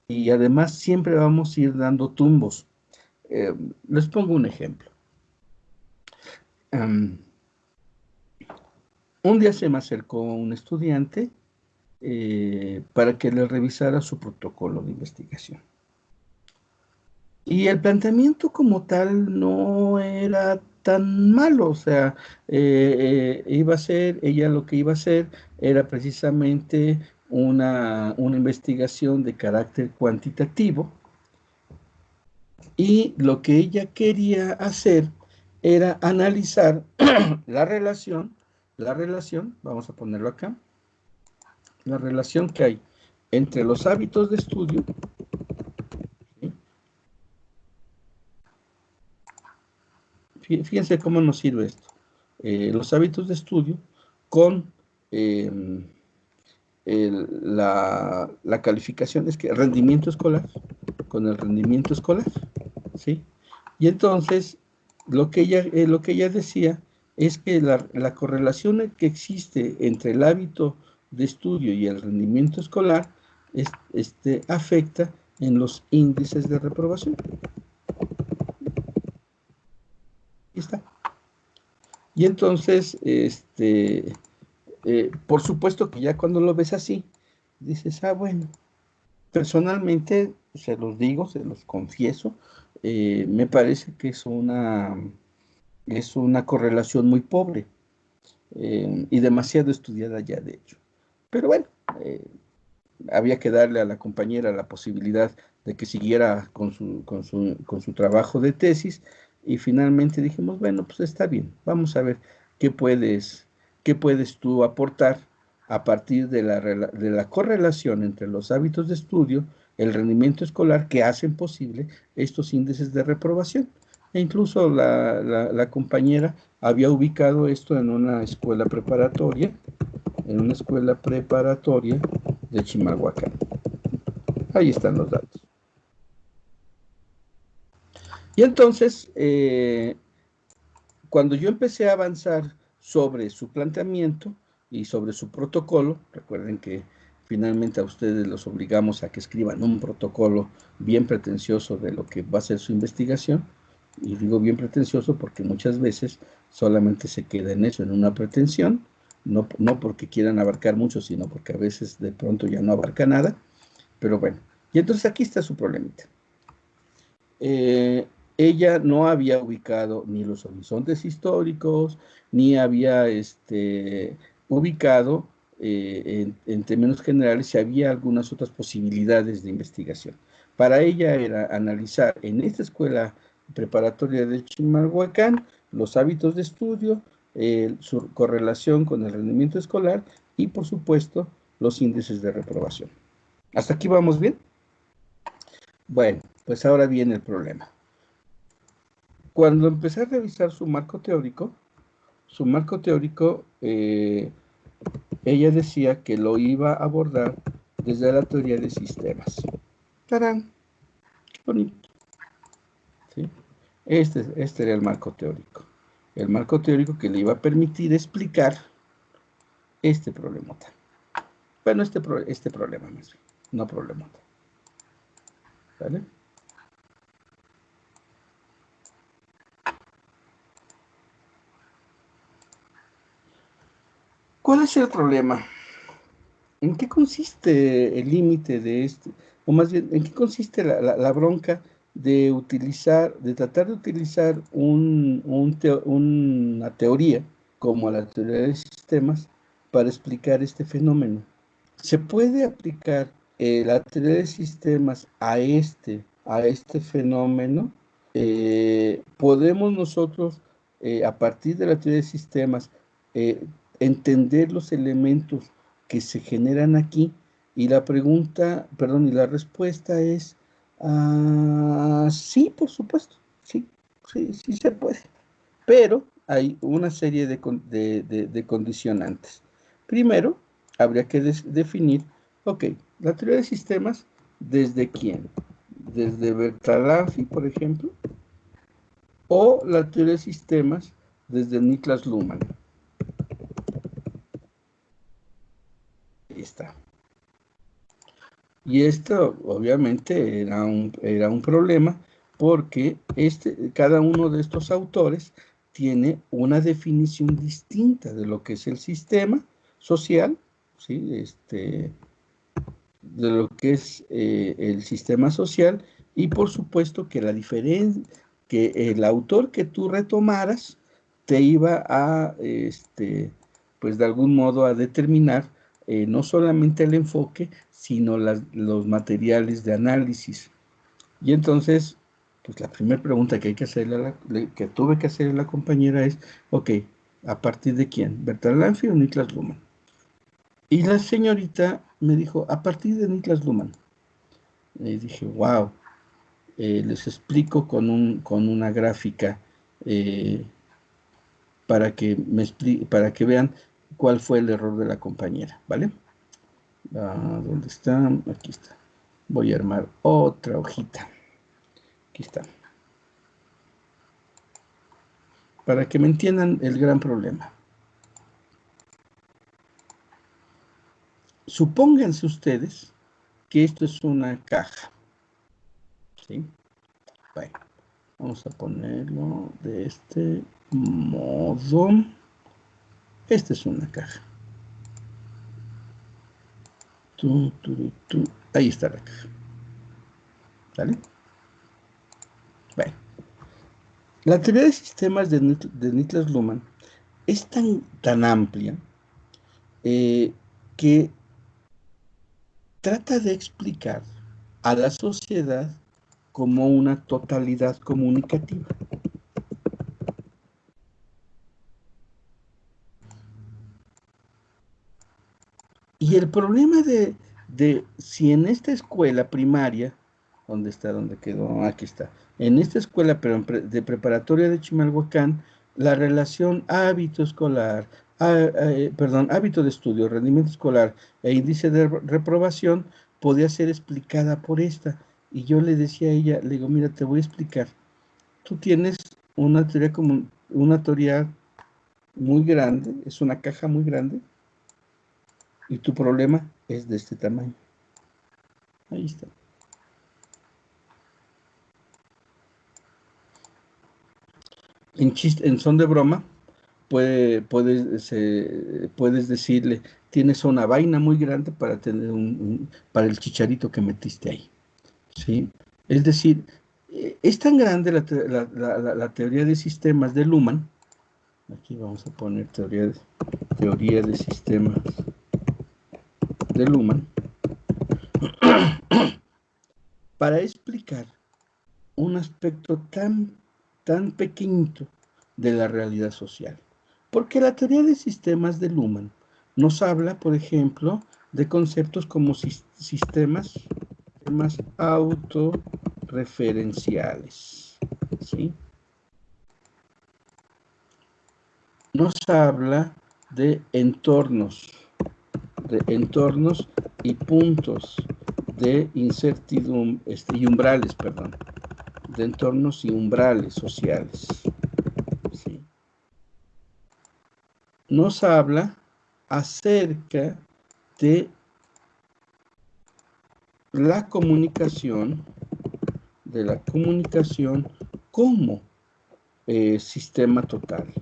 y además siempre vamos a ir dando tumbos. Les pongo un ejemplo. Un día se me acercó un estudiante para que le revisara su protocolo de investigación. Y el planteamiento como tal no era tan malo, o sea, ella lo que iba a hacer era precisamente una investigación de carácter cuantitativo, y lo que ella quería hacer era analizar la relación, vamos a ponerlo acá, la relación que hay entre los hábitos de estudio, ¿sí? Fíjense cómo nos sirve esto. Los hábitos de estudio con la calificación, es que el rendimiento escolar, con el rendimiento escolar, ¿sí? Y entonces, lo que ella decía es que la correlación que existe entre el hábito de estudio y el rendimiento escolar afecta en los índices de reprobación. Ahí está. Y entonces, por supuesto que ya cuando lo ves así, dices, bueno, personalmente, se los digo, se los confieso, me parece que es una correlación muy pobre y demasiado estudiada ya, de hecho. Pero bueno, había que darle a la compañera la posibilidad de que siguiera con su trabajo de tesis, y finalmente dijimos, bueno, pues está bien, vamos a ver qué puedes tú aportar a partir de la correlación entre los hábitos de estudio, el rendimiento escolar, que hacen posible estos índices de reprobación. E incluso la compañera había ubicado esto en una escuela preparatoria, de Chimalhuacán. Ahí están los datos. Y entonces, cuando yo empecé a avanzar sobre su planteamiento y sobre su protocolo, recuerden que finalmente a ustedes los obligamos a que escriban un protocolo bien pretencioso de lo que va a ser su investigación, y digo bien pretencioso porque muchas veces solamente se queda en eso, en una pretensión, no porque quieran abarcar mucho, sino porque a veces de pronto ya no abarca nada, pero bueno. Y entonces aquí está su problemita. Ella no había ubicado ni los horizontes históricos, ni había ubicado en términos generales si había algunas otras posibilidades de investigación. Para ella era analizar en esta escuela preparatoria de Chimalhuacán los hábitos de estudio, su correlación con el rendimiento escolar y, por supuesto, los índices de reprobación. ¿Hasta aquí vamos bien? Bueno, pues ahora viene el problema. Cuando empecé a revisar su marco teórico, ella decía que lo iba a abordar desde la teoría de sistemas. ¡Tarán! ¡Qué bonito! ¿Sí? Este era el marco teórico. El marco teórico que le iba a permitir explicar este problema. Bueno, este problema más bien, no problema. ¿Vale? ¿Cuál es el problema? ¿En qué consiste el límite de o más bien, en qué consiste la bronca de tratar de utilizar una teoría como la teoría de sistemas para explicar este fenómeno? ¿Se puede aplicar la teoría de sistemas a este fenómeno? ¿Podemos nosotros, a partir de la teoría de sistemas, entender los elementos que se generan aquí, y la pregunta, perdón, y la respuesta es, sí, por supuesto, sí, sí, sí se puede, pero hay una serie de condicionantes. Primero, habría que definir, ok, la teoría de sistemas, ¿desde quién? ¿Desde Bertalanffy, por ejemplo? ¿O la teoría de sistemas desde Niklas Luhmann? Ahí está. Y esto obviamente era un problema porque cada uno de estos autores tiene una definición distinta de lo que es el sistema social, ¿sí? De lo que es el sistema social, y por supuesto que la diferencia, que el autor que tú retomaras te iba a, pues de algún modo a determinar no solamente el enfoque, sino los materiales de análisis. Y entonces, pues la primera pregunta que hay que hacerle que tuve que hacerle a la compañera es, ok, ¿a partir de quién? ¿Bertalanffy o Niklas Luhmann? Y la señorita me dijo, a partir de Niklas Luhmann. Y dije, wow, les explico con una gráfica para que vean cuál fue el error de la compañera, ¿vale? ¿Dónde está? Aquí está. Voy a armar otra hojita. Aquí está. Para que me entiendan el gran problema. Supónganse ustedes que esto es una caja, ¿sí? Bueno, vamos a ponerlo de este modo. Esta es una caja. Ahí está la caja. ¿Sale? Bueno. La teoría de sistemas de Niklas Luhmann es tan amplia que trata de explicar a la sociedad como una totalidad comunicativa. Y el problema de si en esta escuela primaria, ¿dónde está? ¿Dónde quedó? Aquí está. En esta escuela de preparatoria de Chimalhuacán, la relación hábito escolar, hábito de estudio, rendimiento escolar e índice de reprobación podía ser explicada por esta. Y yo le decía a ella, le digo, mira, te voy a explicar. Tú tienes una teoría muy grande, es una caja muy grande, y tu problema es de este tamaño. Ahí está. En son de broma, puedes decirle, tienes una vaina muy grande para tener para el chicharito que metiste ahí. ¿Sí? Es decir, es tan grande la teoría de sistemas de Luhmann. Aquí vamos a poner teoría de sistemas de Luhmann. Para explicar un aspecto tan pequeñito de la realidad social. Porque la teoría de sistemas de Luhmann nos habla, por ejemplo, de conceptos como sistemas autorreferenciales, ¿sí? Nos habla de entornos y puntos de incertidumbre, y umbrales, perdón, de entornos y umbrales sociales. ¿Sí? Nos habla acerca de la comunicación como sistema total.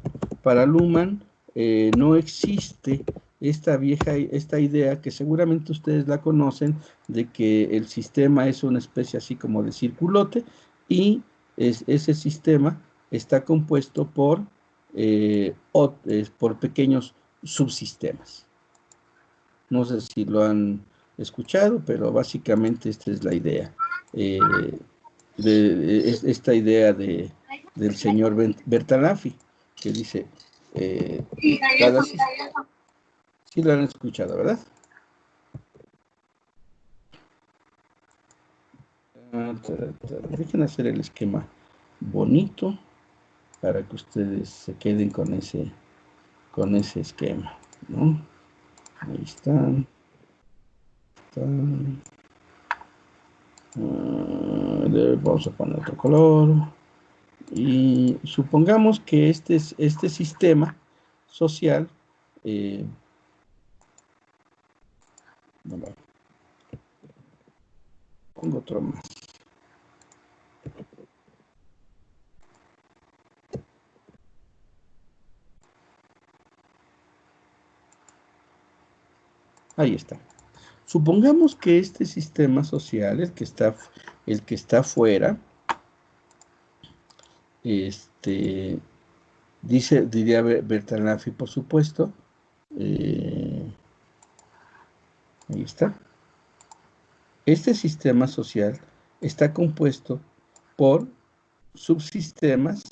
Para Luhmann no existe esta idea que seguramente ustedes la conocen, de que el sistema es una especie así como de circulote y ese sistema está compuesto por pequeños subsistemas. No sé si lo han escuchado, pero básicamente esta es la idea. Esta idea del señor Bertalanffy, que dice, sí lo han escuchado, ¿verdad? Dejen hacer el esquema bonito para que ustedes se queden con ese esquema, ¿no? Ahí están. Vamos a poner otro color. Y supongamos que este sistema social, pongo otro más. Ahí está. Supongamos que este sistema social, el que está fuera, diría Bertalanffy, por supuesto, ahí está. Este sistema social está compuesto por subsistemas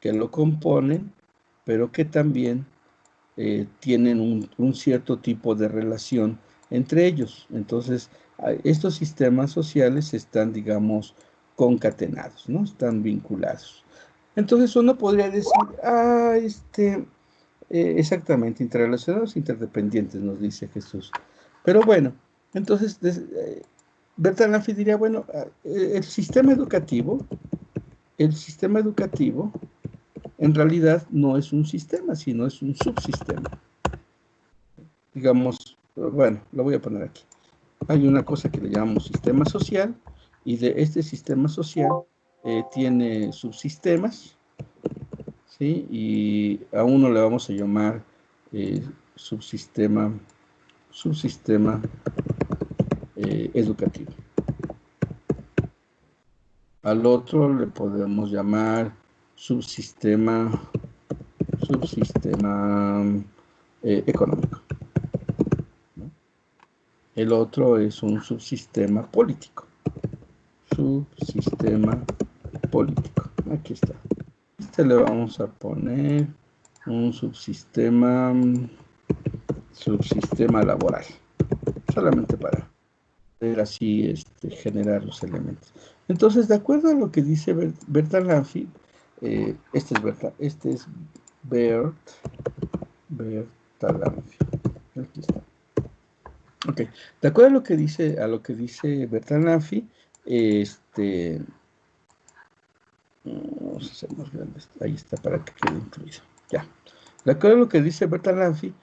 que lo componen, pero que también tienen un cierto tipo de relación entre ellos. Entonces, estos sistemas sociales están, digamos, concatenados, ¿no? Están vinculados. Entonces, uno podría decir, exactamente, interrelacionados, interdependientes, nos dice Jesús. Pero bueno, entonces, Bertalanffy diría, bueno, el sistema educativo, en realidad no es un sistema, sino es un subsistema. Digamos, bueno, lo voy a poner aquí. Hay una cosa que le llamamos sistema social, y de este sistema social tiene subsistemas, ¿sí? Y a uno le vamos a llamar subsistema educativo. Al otro le podemos llamar subsistema económico, ¿no? El otro es un subsistema político. Aquí está. Le vamos a poner un subsistema laboral, solamente para ver así generar los elementos. Entonces, de acuerdo a lo que dice Bertalanffy, este es Bertalanffy. Aquí está. Ok, de acuerdo a lo que dice Bertalanffy, vamos a hacer más grande, ahí está, para que quede incluido. Ya. De acuerdo a lo que dice Bertalanffy,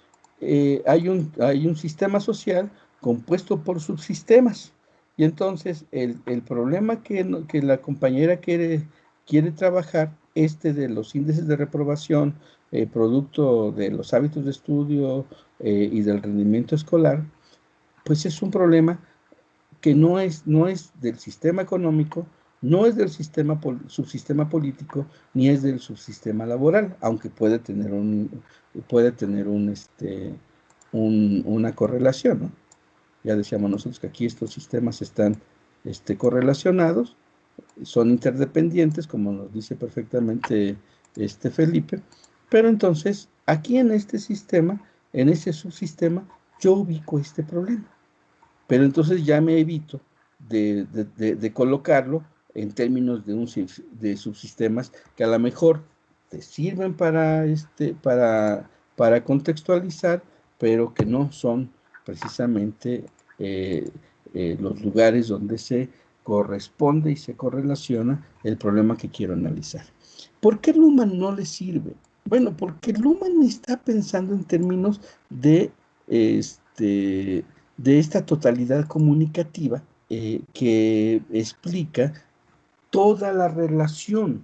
hay un sistema social compuesto por subsistemas. Y entonces el problema que la compañera quiere trabajar, de los índices de reprobación, producto de los hábitos de estudio y del rendimiento escolar, pues es un problema que no es del sistema económico, no es del subsistema político, ni es del subsistema laboral, aunque puede tener una correlación, ¿no? Ya decíamos nosotros que aquí estos sistemas están correlacionados, son interdependientes, como nos dice perfectamente Felipe, pero entonces aquí en este sistema, en ese subsistema, yo ubico este problema. Pero entonces ya me evito de colocarlo en términos de subsistemas que a lo mejor te sirven para contextualizar, pero que no son precisamente los lugares donde se corresponde y se correlaciona el problema que quiero analizar. ¿Por qué Luhmann no le sirve? Bueno, porque Luhmann está pensando en términos de esta totalidad comunicativa que explica toda la relación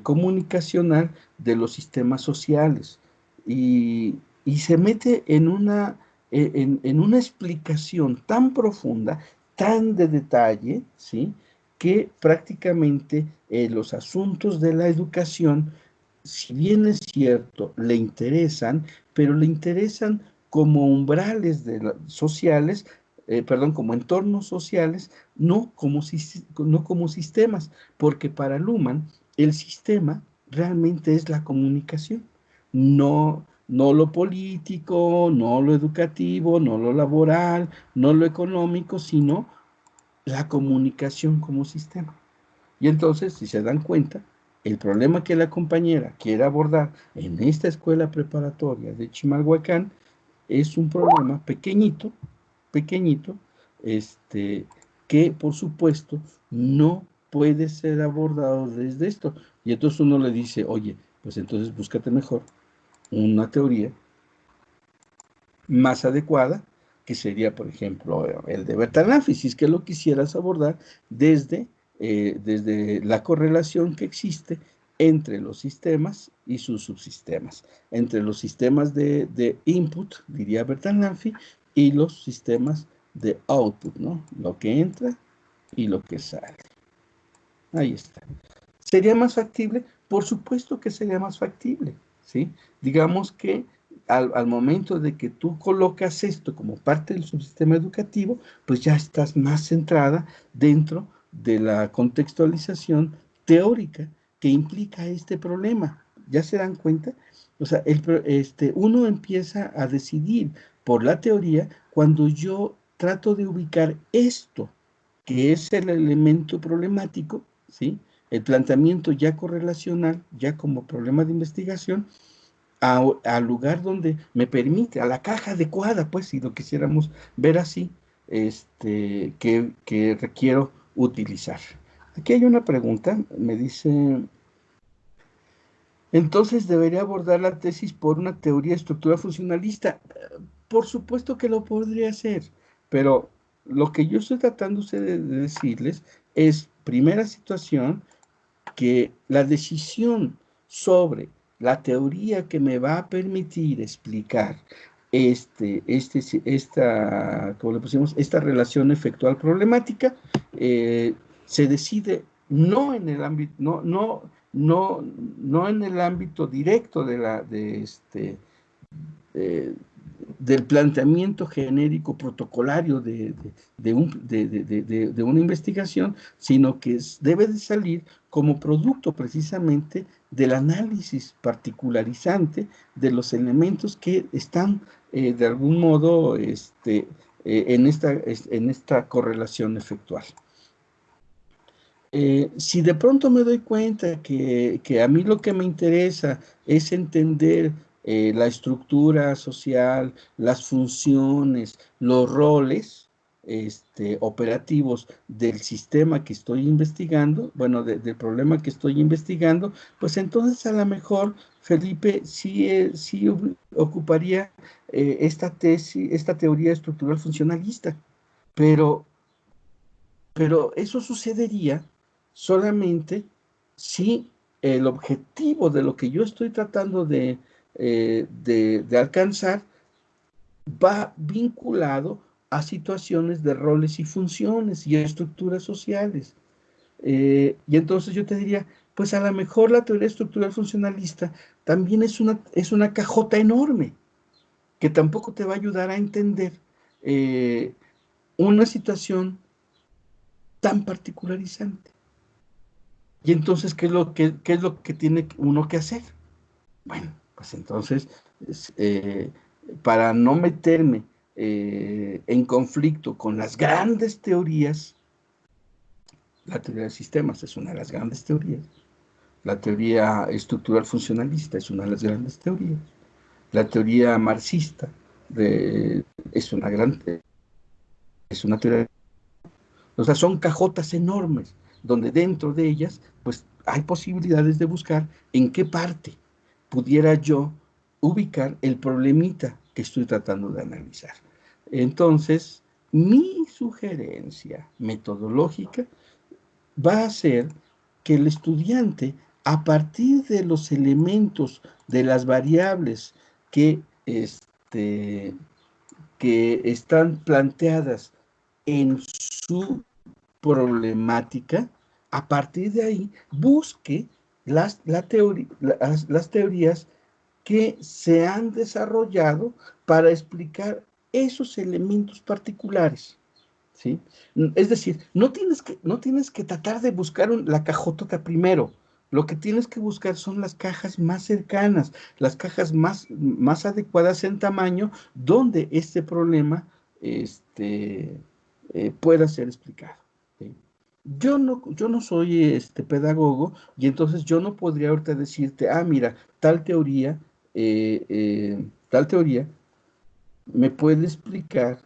comunicacional de los sistemas sociales y se mete en una explicación tan profunda, tan de detalle, ¿sí?, que prácticamente los asuntos de la educación, si bien es cierto, le interesan, pero le interesan como umbrales sociales, como entornos sociales, no como sistemas, porque para Luhmann el sistema realmente es la comunicación, no lo político, no lo educativo, no lo laboral, no lo económico, sino la comunicación como sistema. Y entonces, si se dan cuenta, el problema que la compañera quiere abordar en esta escuela preparatoria de Chimalhuacán es un problema pequeñito, pequeñito, que por supuesto no puede ser abordado desde esto. Y entonces uno le dice, oye, pues entonces búscate mejor una teoría más adecuada, que sería, por ejemplo, el de Bertalanffy, si es que lo quisieras abordar desde la correlación que existe entre los sistemas y sus subsistemas, entre los sistemas de input, diría Bertalanffy, y los sistemas de output, ¿no? Lo que entra y lo que sale. Ahí está. ¿Sería más factible? Por supuesto que sería más factible, ¿sí? Digamos que al momento de que tú colocas esto como parte del subsistema educativo, pues ya estás más centrada dentro de la contextualización teórica que implica este problema. ¿Ya se dan cuenta? O sea, uno empieza a decidir por la teoría cuando yo trato de ubicar esto, que es el elemento problemático, ¿sí? El planteamiento ya correlacional, ya como problema de investigación, al lugar donde me permite, a la caja adecuada, pues, si lo quisiéramos ver así, que requiero utilizar. Aquí hay una pregunta, me dice, entonces debería abordar la tesis por una teoría estructural funcionalista. Por supuesto que lo podría hacer, pero lo que yo estoy tratando de decirles es, primera situación, que la decisión sobre la teoría que me va a permitir explicar como le pusimos, esta relación efectual problemática, se decide no en el ámbito, no en el ámbito directo eh, del planteamiento genérico protocolario de una investigación, sino que debe de salir como producto precisamente del análisis particularizante de los elementos que están de algún modo en esta correlación efectual. Si de pronto me doy cuenta que a mí lo que me interesa es entender la estructura social, las funciones, los roles operativos del sistema que estoy investigando, bueno, del problema que estoy investigando, pues entonces a lo mejor, Felipe, sí ocuparía esta teoría estructural funcionalista, pero eso sucedería solamente si el objetivo de lo que yo estoy tratando de alcanzar va vinculado a situaciones de roles y funciones y estructuras sociales. Y entonces yo te diría, pues a lo mejor la teoría estructural funcionalista también es una cajota enorme que tampoco te va a ayudar a entender una situación tan particularizante. Y entonces, ¿qué es lo que tiene uno que hacer? Bueno, pues entonces, para no meterme en conflicto con las grandes teorías, la teoría de sistemas es una de las grandes teorías, la teoría estructural funcionalista es una de las grandes teorías, la teoría marxista es una teoría. O sea, son cajotas enormes, donde dentro de ellas, pues hay posibilidades de buscar en qué parte pudiera yo ubicar el problemita que estoy tratando de analizar. Entonces, mi sugerencia metodológica va a ser que el estudiante, a partir de los elementos, de las variables que están planteadas en su problemática, a partir de ahí busque las teorías que se han desarrollado para explicar esos elementos particulares, ¿sí? Es decir, no tienes que tratar de buscar la cajota primero. Lo que tienes que buscar son las cajas más cercanas, las cajas más adecuadas en tamaño, donde este problema pueda ser explicado. yo no soy pedagogo y entonces yo no podría ahorita decirte, ah, mira, tal teoría me puede explicar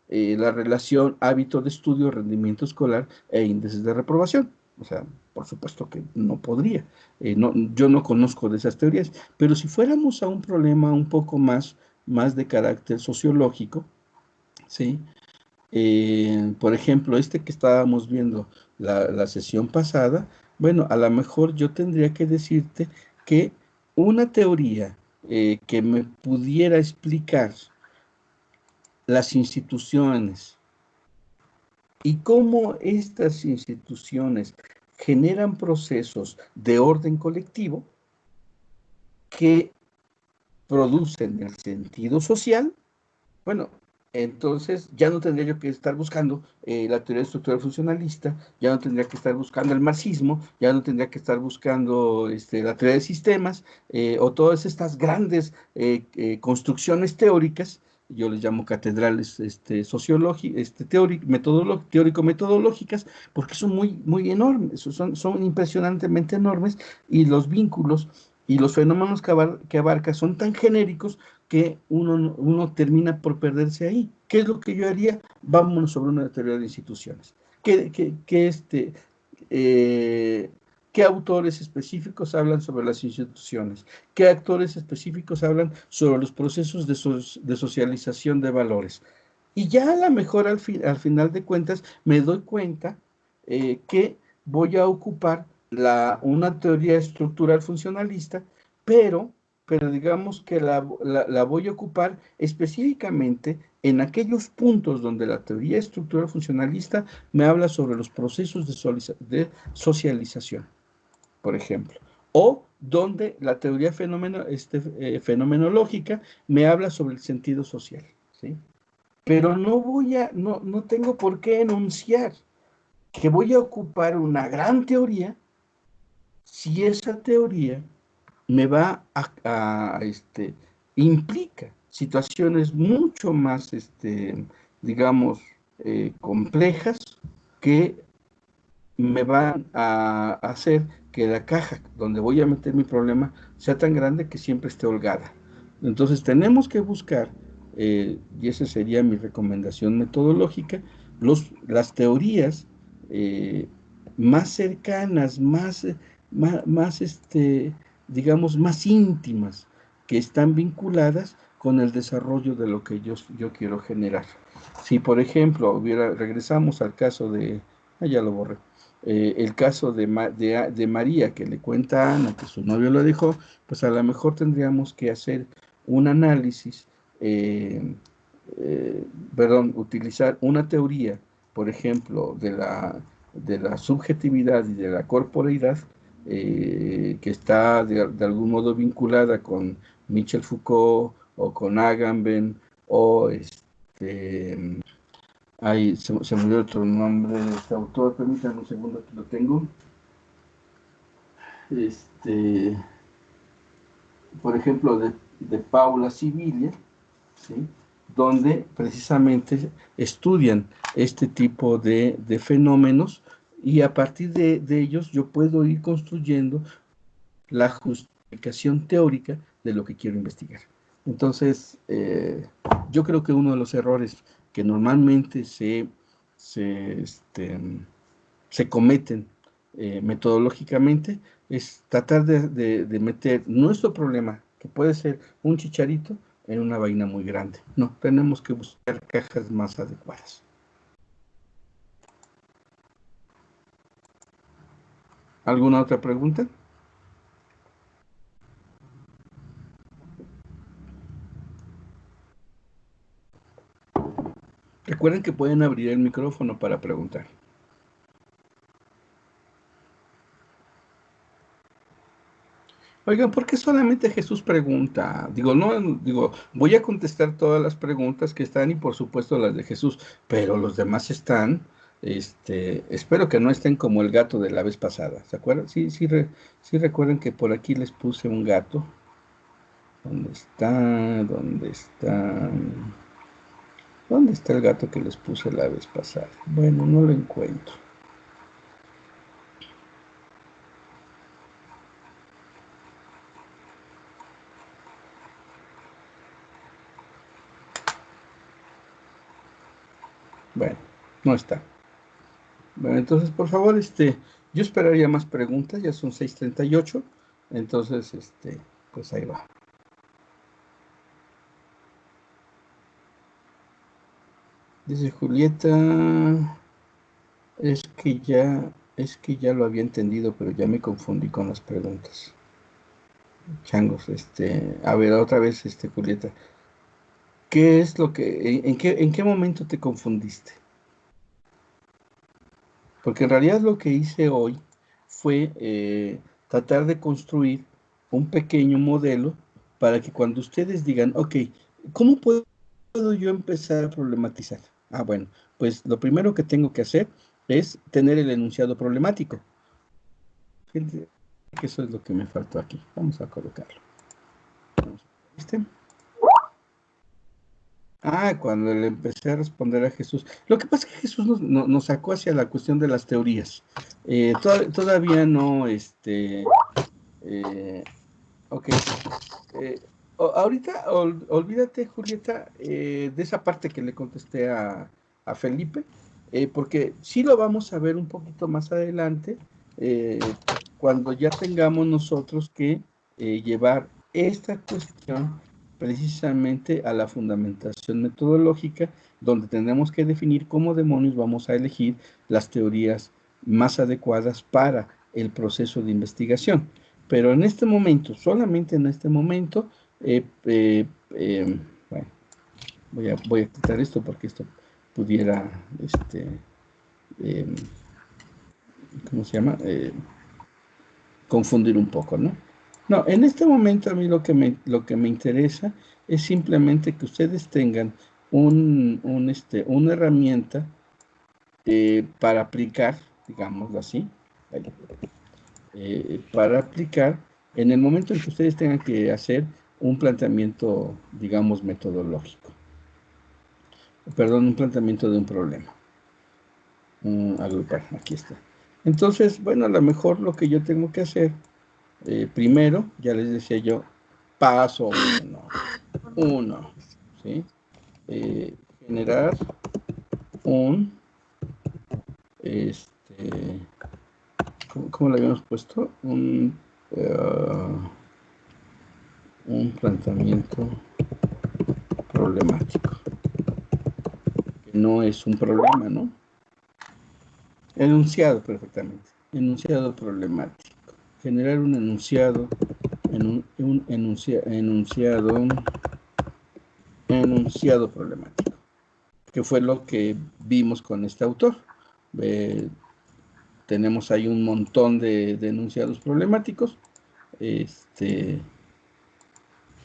la relación hábito de estudio, rendimiento escolar e índices de reprobación. O sea, por supuesto que no podría. Yo no conozco de esas teorías, pero si fuéramos a un problema un poco más de carácter sociológico, ¿sí? Por ejemplo, este que estábamos viendo la sesión pasada, bueno, a lo mejor yo tendría que decirte que una teoría que me pudiera explicar las instituciones y cómo estas instituciones generan procesos de orden colectivo que producen el sentido social. Bueno, entonces ya no tendría yo que estar buscando la teoría estructural funcionalista, ya no tendría que estar buscando el marxismo, ya no tendría que estar buscando la teoría de sistemas o todas estas grandes construcciones teóricas. Yo les llamo catedrales teórico-metodológicas, porque son muy enormes, son impresionantemente enormes, y los vínculos y los fenómenos que abarca son tan genéricos que uno termina por perderse ahí. ¿Qué es lo que yo haría? Vámonos sobre una teoría de instituciones. Eh, ¿Qué autores específicos hablan sobre las instituciones? ¿Qué actores específicos hablan sobre los procesos de socialización de valores? Y ya a lo mejor al final de cuentas me doy cuenta que voy a ocupar una teoría estructural funcionalista, pero, pero digamos que la voy a ocupar específicamente en aquellos puntos donde la teoría estructural funcionalista me habla sobre los procesos de socialización, por ejemplo, o donde la teoría fenomenológica me habla sobre el sentido social, ¿sí? Pero no tengo por qué enunciar que voy a ocupar una gran teoría si esa teoría me va implica situaciones mucho más, digamos, complejas, que me van a hacer que la caja donde voy a meter mi problema sea tan grande que siempre esté holgada. Entonces tenemos que buscar, y esa sería mi recomendación metodológica, las teorías eh, más cercanas, digamos, más íntimas, que están vinculadas con el desarrollo de lo que yo quiero generar. Si, por ejemplo, regresamos al caso ya lo borré, el caso de María, que le cuenta a Ana que su novio lo dejó, pues a lo mejor tendríamos que hacer un análisis, utilizar una teoría, por ejemplo, de la subjetividad y de la corporeidad, que está de algún modo vinculada con Michel Foucault o con Agamben o se me dio otro nombre de este autor, permítanme un segundo, aquí lo tengo. Por ejemplo, de Paula Sibilia, ¿sí? Donde precisamente estudian este tipo de fenómenos, y a partir de ellos yo puedo ir construyendo la justificación teórica de lo que quiero investigar. Entonces, yo creo que uno de los errores que normalmente se cometen metodológicamente es tratar de meter nuestro problema, que puede ser un chicharito, en una vaina muy grande. No, tenemos que buscar cajas más adecuadas. ¿Alguna otra pregunta? Recuerden que pueden abrir el micrófono para preguntar. Oigan, ¿por qué solamente Jesús pregunta? Voy a contestar todas las preguntas que están y por supuesto las de Jesús, pero los demás están, espero que no estén como el gato de la vez pasada, ¿se acuerdan? Sí recuerden que por aquí les puse un gato. ¿Dónde está? ¿Dónde está? ¿Dónde está el gato que les puse la vez pasada? Bueno, no lo encuentro. Bueno, no está. Bueno, entonces, por favor, yo esperaría más preguntas, ya son 6:38, entonces, pues ahí va. Dice Julieta, es que ya lo había entendido, pero ya me confundí con las preguntas. Changos, a ver, otra vez, Julieta, ¿qué es lo que, en qué momento te confundiste? Porque en realidad lo que hice hoy fue tratar de construir un pequeño modelo para que cuando ustedes digan, ok, ¿cómo puedo yo empezar a problematizar? Ah, bueno, pues lo primero que tengo que hacer es tener el enunciado problemático. Fíjense que eso es lo que me faltó aquí. Vamos a colocarlo. ¿Viste? Ah, cuando le empecé a responder a Jesús. Lo que pasa es que Jesús nos sacó hacia la cuestión de las teorías. Todavía no, ok. Ahorita, olvídate, Julieta, de esa parte que le contesté a Felipe, porque sí lo vamos a ver un poquito más adelante, eh, cuando ya tengamos nosotros que llevar esta cuestión precisamente a la fundamentación metodológica, donde tenemos que definir cómo demonios vamos a elegir las teorías más adecuadas para el proceso de investigación. Pero en este momento, solamente en este momento, bueno, voy a quitar esto porque esto pudiera, eh, ¿cómo se llama? Confundir un poco, ¿no? No, en este momento a mí lo que me interesa es simplemente que ustedes tengan una herramienta para aplicar, digámoslo así, para aplicar en el momento en que ustedes tengan que hacer un planteamiento, digamos, metodológico. Perdón, un planteamiento de un problema. Agrupar, aquí está. Entonces, bueno, a lo mejor lo que yo tengo que hacer, primero, ya les decía yo, paso uno, ¿sí? Generar un, ¿cómo lo habíamos puesto? Un planteamiento problemático, que no es un problema, ¿no? Enunciado, perfectamente. Enunciado problemático. Generar un enunciado, enunciado problemático, que fue lo que vimos con este autor. Tenemos ahí un montón de enunciados problemáticos, que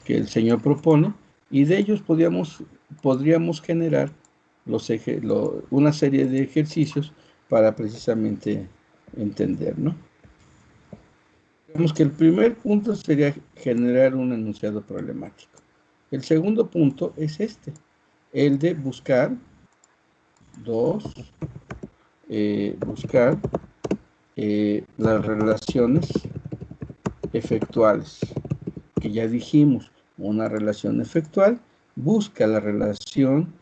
el señor propone, y de ellos podríamos generar una serie de ejercicios para precisamente entender, ¿no? Digamos que el primer punto sería generar un enunciado problemático. El segundo punto es el de buscar las relaciones efectuales, que ya dijimos, una relación efectual busca la relación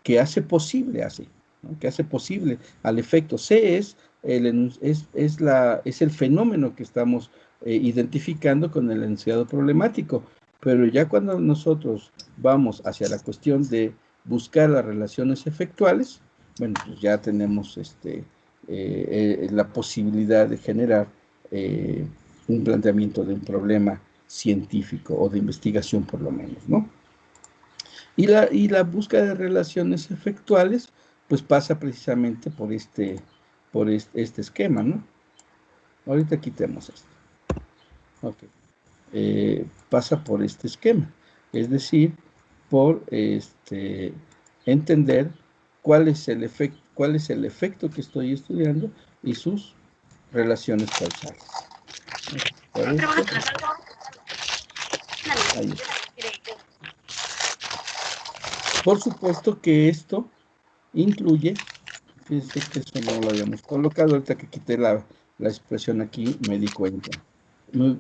que hace posible así, ¿no? Que hace posible al efecto. C es el fenómeno que estamos identificando con el enunciado problemático, pero ya cuando nosotros vamos hacia la cuestión de buscar las relaciones efectuales, bueno, pues ya tenemos la posibilidad de generar un planteamiento de un problema científico o de investigación por lo menos, ¿no? Y la búsqueda de relaciones efectuales, pues pasa precisamente por este esquema, ¿no? Ahorita quitemos esto. Ok. Pasa por este esquema, es decir, por entender cuál es el efecto que estoy estudiando y sus relaciones causales. Ahí. Por supuesto que esto incluye, fíjense que eso no lo habíamos colocado, ahorita que quité la expresión aquí me di cuenta. Me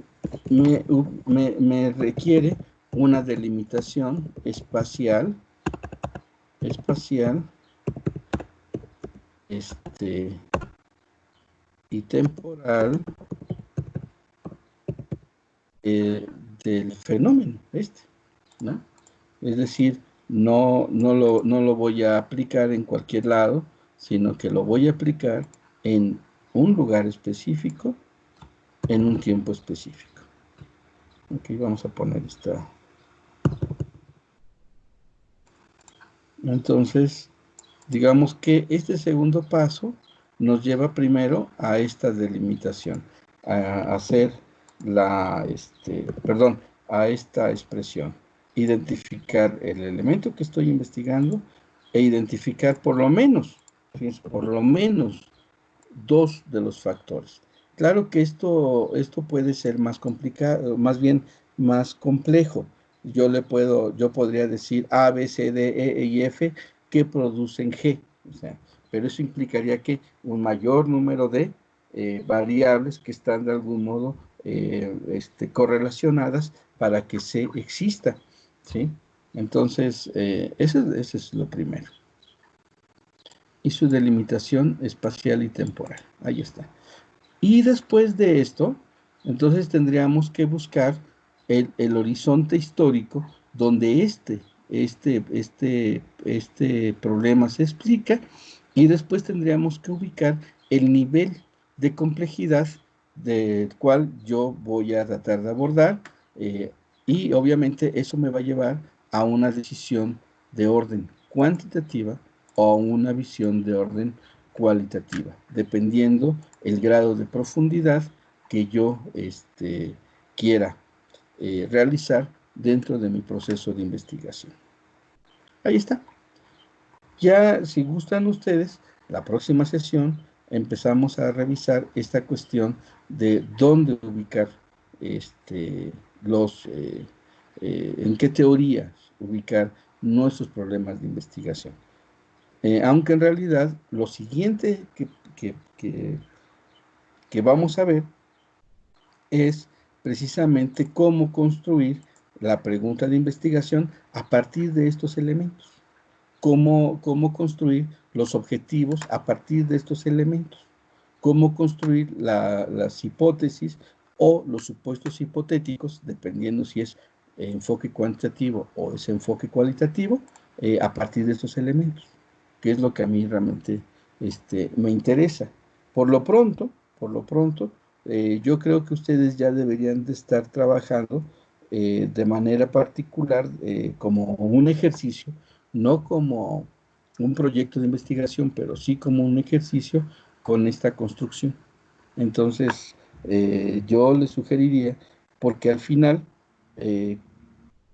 requiere una delimitación espacial y temporal del fenómeno ¿no? Es decir, no lo voy a aplicar en cualquier lado, sino que lo voy a aplicar en un lugar específico, en un tiempo específico. Aquí vamos a poner esta. Entonces, digamos que este segundo paso nos lleva primero a esta delimitación, a hacer a esta expresión, identificar el elemento que estoy investigando e identificar por lo menos, fíjense, por lo menos 2 de los factores. Claro que esto puede ser más complicado, más bien más complejo. Yo podría decir A, B, C, D, E y F que producen G. O sea, pero eso implicaría que un mayor número de variables que están de algún modo correlacionadas para que C exista, ¿sí? Entonces, ese es lo primero. Y su delimitación espacial y temporal. Ahí está. Y después de esto, entonces tendríamos que buscar el horizonte histórico donde este problema se explica, y después tendríamos que ubicar el nivel de complejidad del cual yo voy a tratar de abordar, y obviamente eso me va a llevar a una decisión de orden cuantitativa o una visión de orden cualitativa, dependiendo el grado de profundidad que yo quiera realizar dentro de mi proceso de investigación. Ahí está. Ya, si gustan ustedes, la próxima sesión empezamos a revisar esta cuestión de dónde ubicar en qué teorías ubicar nuestros problemas de investigación. Aunque en realidad lo siguiente que vamos a ver es precisamente cómo construir la pregunta de investigación a partir de estos elementos. Cómo construir los objetivos a partir de estos elementos. Cómo construir las hipótesis o los supuestos hipotéticos, dependiendo si es enfoque cuantitativo o es enfoque cualitativo, a partir de estos elementos, que es lo que a mí realmente me interesa. Por lo pronto, yo creo que ustedes ya deberían de estar trabajando de manera particular como un ejercicio, no como un proyecto de investigación, pero sí como un ejercicio con esta construcción. Entonces, yo les sugeriría, porque al final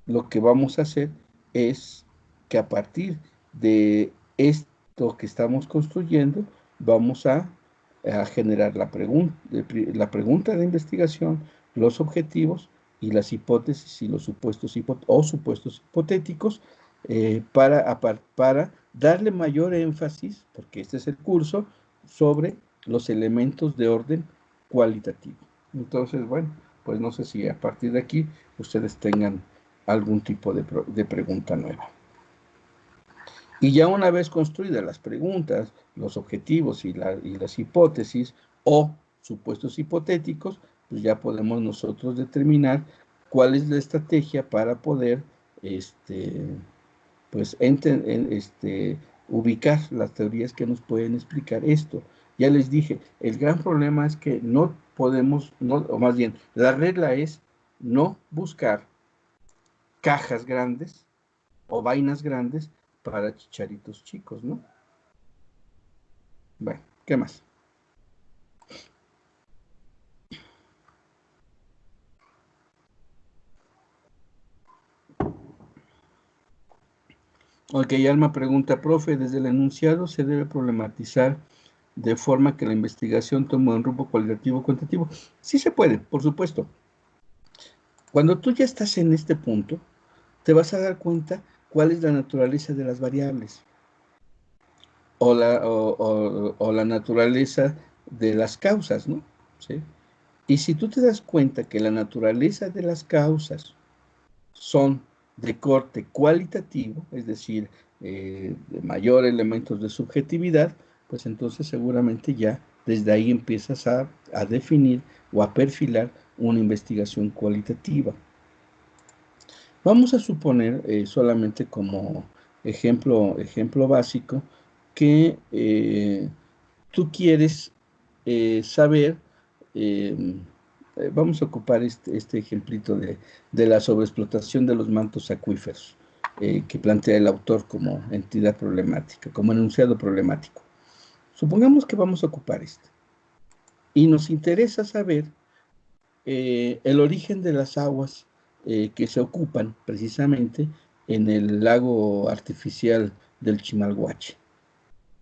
lo que vamos a hacer es que a partir de esto que estamos construyendo, vamos a generar la pregunta de investigación, los objetivos y las hipótesis y los supuestos hipotéticos para darle mayor énfasis, porque este es el curso, sobre los elementos de orden cualitativo. Entonces, bueno, pues no sé si a partir de aquí ustedes tengan algún tipo de pregunta nueva. Y ya una vez construidas las preguntas, los objetivos y las hipótesis o supuestos hipotéticos, pues ya podemos nosotros determinar cuál es la estrategia para poder ubicar las teorías que nos pueden explicar esto. Ya les dije, el gran problema es que no podemos, o más bien, la regla es no buscar cajas grandes o vainas grandes para chicharitos chicos, ¿no? Bueno, ¿qué más? Ok, Alma pregunta, profe, desde el enunciado se debe problematizar de forma que la investigación tome un rumbo cualitativo o cuantitativo. Sí se puede, por supuesto. Cuando tú ya estás en este punto, te vas a dar cuenta cuál es la naturaleza de las variables o la naturaleza de las causas, ¿no? ¿Sí? Y si tú te das cuenta que la naturaleza de las causas son de corte cualitativo, es decir, de mayor elementos de subjetividad, pues entonces seguramente ya desde ahí empiezas a definir o a perfilar una investigación cualitativa. Vamos a suponer, solamente como ejemplo básico, que tú quieres saber, eh, vamos a ocupar este ejemplito de la sobreexplotación de los mantos acuíferos, que plantea el autor como entidad problemática, como enunciado problemático. Supongamos que vamos a ocupar esto. Y nos interesa saber el origen de las aguas que se ocupan precisamente en el lago artificial del Chimalhuache.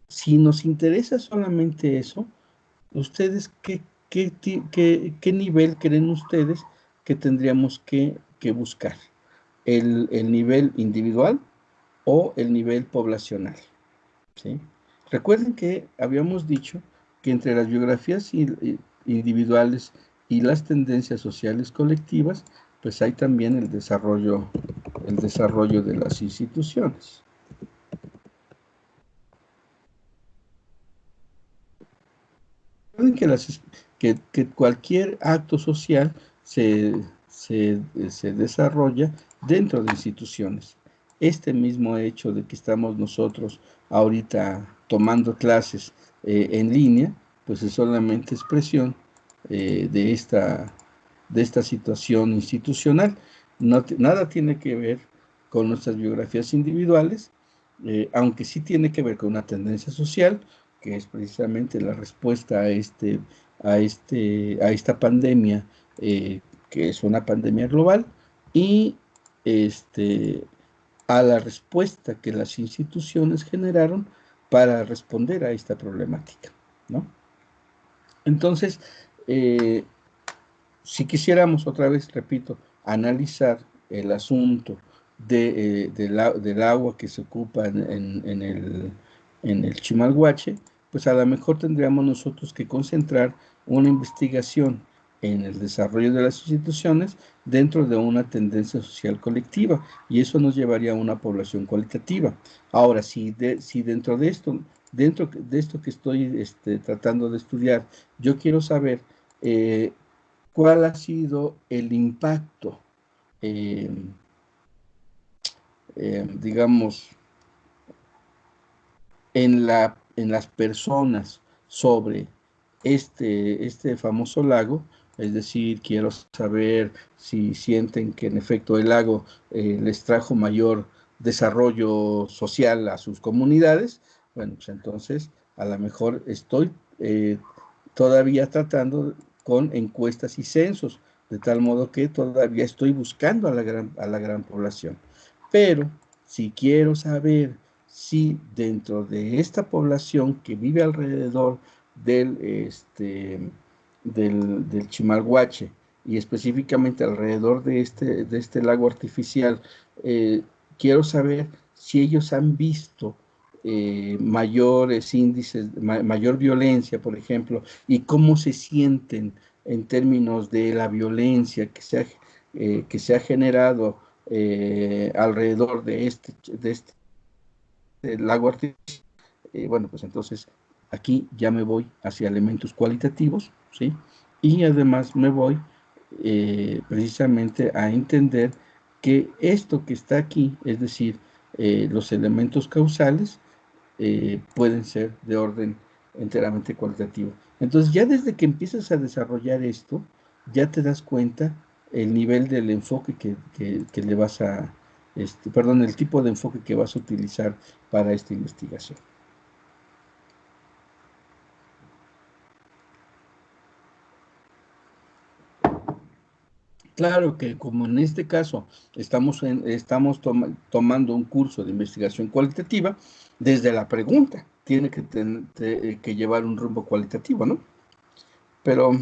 Si nos interesa solamente eso, ¿ustedes qué nivel creen ustedes que tendríamos que buscar? ¿El nivel individual o el nivel poblacional? ¿Sí? Recuerden que habíamos dicho que entre las biografías individuales y las tendencias sociales colectivas, pues hay también el desarrollo de las instituciones. Recuerden que cualquier acto social se desarrolla dentro de instituciones. Este mismo hecho de que estamos nosotros ahorita tomando clases en línea, pues es solamente expresión de esta situación institucional. Nada tiene que ver con nuestras biografías individuales, aunque sí tiene que ver con una tendencia social, que es precisamente la respuesta a esta pandemia, que es una pandemia global, y a la respuesta que las instituciones generaron para responder a esta problemática, ¿no? Entonces, si quisiéramos otra vez, repito, analizar el asunto del agua que se ocupa en el Chimalhuache, pues a lo mejor tendríamos nosotros que concentrar una investigación en el desarrollo de las instituciones dentro de una tendencia social colectiva, y eso nos llevaría a una población cualitativa. Ahora, si dentro de esto que estoy tratando de estudiar, yo quiero saber cuál ha sido el impacto, digamos, en las personas sobre este famoso lago. Es decir, quiero saber si sienten que en efecto el lago les trajo mayor desarrollo social a sus comunidades. Bueno, pues entonces a lo mejor estoy todavía tratando con encuestas y censos, de tal modo que todavía estoy buscando a la gran población. Pero si quiero saber si dentro de esta población que vive alrededor del Chimalhuache, y específicamente alrededor de este lago artificial, quiero saber si ellos han visto mayores índices, mayor violencia, por ejemplo, y cómo se sienten en términos de la violencia que se ha generado alrededor de este lago artificial. Bueno, pues entonces aquí ya me voy hacia elementos cualitativos, ¿sí? Y además me voy precisamente a entender que esto que está aquí, es decir, los elementos causales, pueden ser de orden enteramente cualitativo. Entonces, ya desde que empiezas a desarrollar esto, ya te das cuenta el nivel del enfoque que le vas a, perdón, el tipo de enfoque que vas a utilizar para esta investigación. Claro que como en este caso estamos tomando un curso de investigación cualitativa, desde la pregunta tiene que llevar un rumbo cualitativo, ¿no? Pero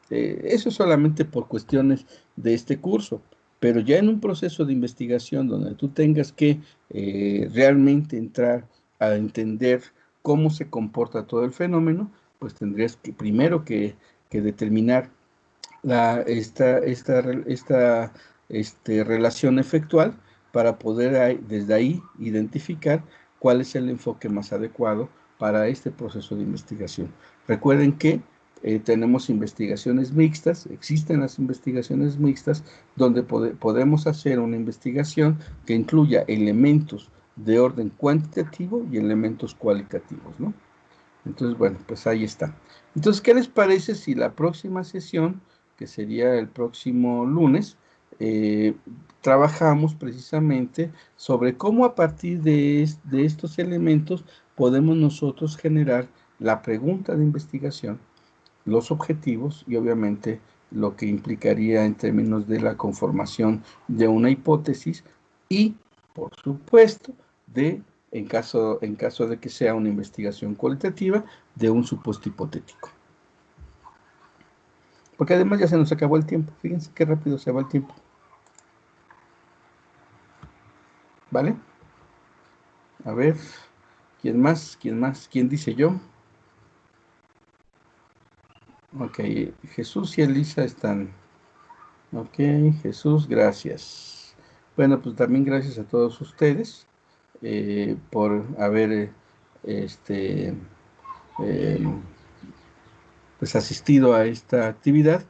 eso es solamente por cuestiones de este curso. Pero ya en un proceso de investigación donde tú tengas que realmente entrar a entender cómo se comporta todo el fenómeno, pues tendrías que primero que determinar esta relación efectual para poder desde ahí identificar cuál es el enfoque más adecuado para este proceso de investigación. Recuerden que tenemos investigaciones mixtas, existen las investigaciones mixtas, donde podemos hacer una investigación que incluya elementos de orden cuantitativo y elementos cualitativos, ¿no? Entonces, bueno, pues ahí está. Entonces, ¿qué les parece si la próxima sesión, que sería el próximo lunes, trabajamos precisamente sobre cómo a partir de estos elementos podemos nosotros generar la pregunta de investigación, los objetivos y obviamente lo que implicaría en términos de la conformación de una hipótesis y, por supuesto, en caso de que sea una investigación cualitativa, de un supuesto hipotético. Porque además ya se nos acabó el tiempo. Fíjense qué rápido se va el tiempo. ¿Vale? A ver, ¿quién más? ¿Quién más? ¿Quién dice yo? Ok, Jesús y Elisa están. Ok, Jesús, gracias. Bueno, pues también gracias a todos ustedes por haber pues asistido a esta actividad.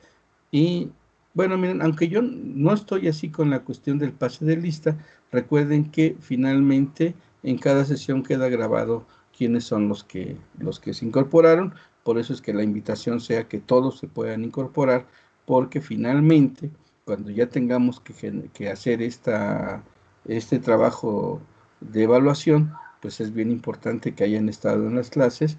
Y bueno, miren, aunque yo no estoy así con la cuestión del pase de lista, recuerden que finalmente en cada sesión queda grabado quiénes son los que se incorporaron. Por eso es que la invitación sea que todos se puedan incorporar, porque finalmente, cuando ya tengamos que hacer este trabajo de evaluación, pues es bien importante que hayan estado en las clases,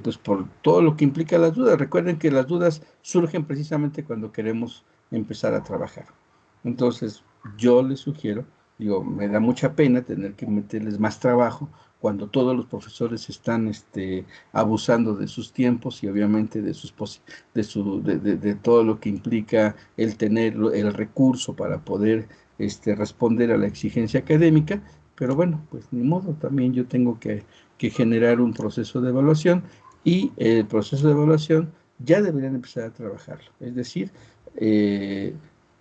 pues por todo lo que implica las dudas. Recuerden que las dudas surgen precisamente cuando queremos empezar a trabajar. Entonces, yo les sugiero, digo, me da mucha pena tener que meterles más trabajo cuando todos los profesores están abusando de sus tiempos y obviamente de todo lo que implica el tener el recurso para poder responder a la exigencia académica. Pero bueno, pues ni modo, también yo tengo que generar un proceso de evaluación y el proceso de evaluación ya deberían empezar a trabajarlo. Es decir,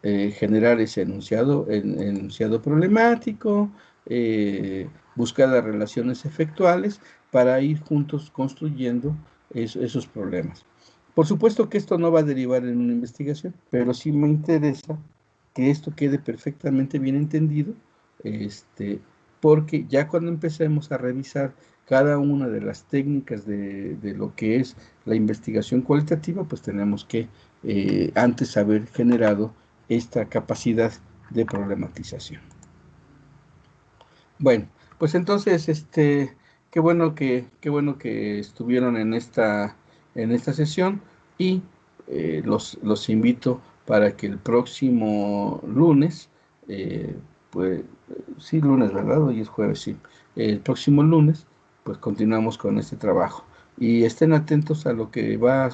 generar ese enunciado problemático, buscar las relaciones efectuales para ir juntos construyendo esos problemas. Por supuesto que esto no va a derivar en una investigación, pero sí me interesa que esto quede perfectamente bien entendido, porque ya cuando empecemos a revisar cada una de las técnicas de lo que es la investigación cualitativa, pues tenemos que antes haber generado esta capacidad de problematización. Bueno, pues entonces, qué bueno que estuvieron en esta sesión y los invito para que el próximo lunes, pues sí, lunes, ¿verdad? Hoy es jueves, sí. El próximo lunes, pues continuamos con este trabajo. Y estén atentos a lo que va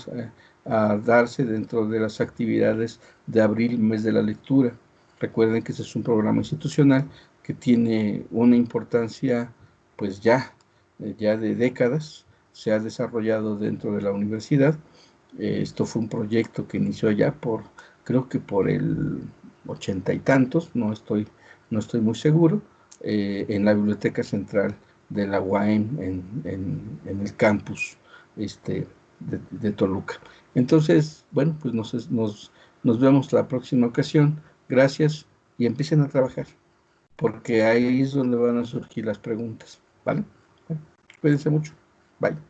a darse dentro de las actividades de abril, mes de la lectura. Recuerden que este es un programa institucional que tiene una importancia, pues ya de décadas, se ha desarrollado dentro de la universidad. Esto fue un proyecto que inició ya creo que por el 80 y tantos, no estoy muy seguro, en la Biblioteca Central de la UAM en el campus de Toluca. Entonces, bueno, pues nos vemos la próxima ocasión. Gracias y empiecen a trabajar, porque ahí es donde van a surgir las preguntas, ¿vale? Bueno, cuídense mucho. Bye.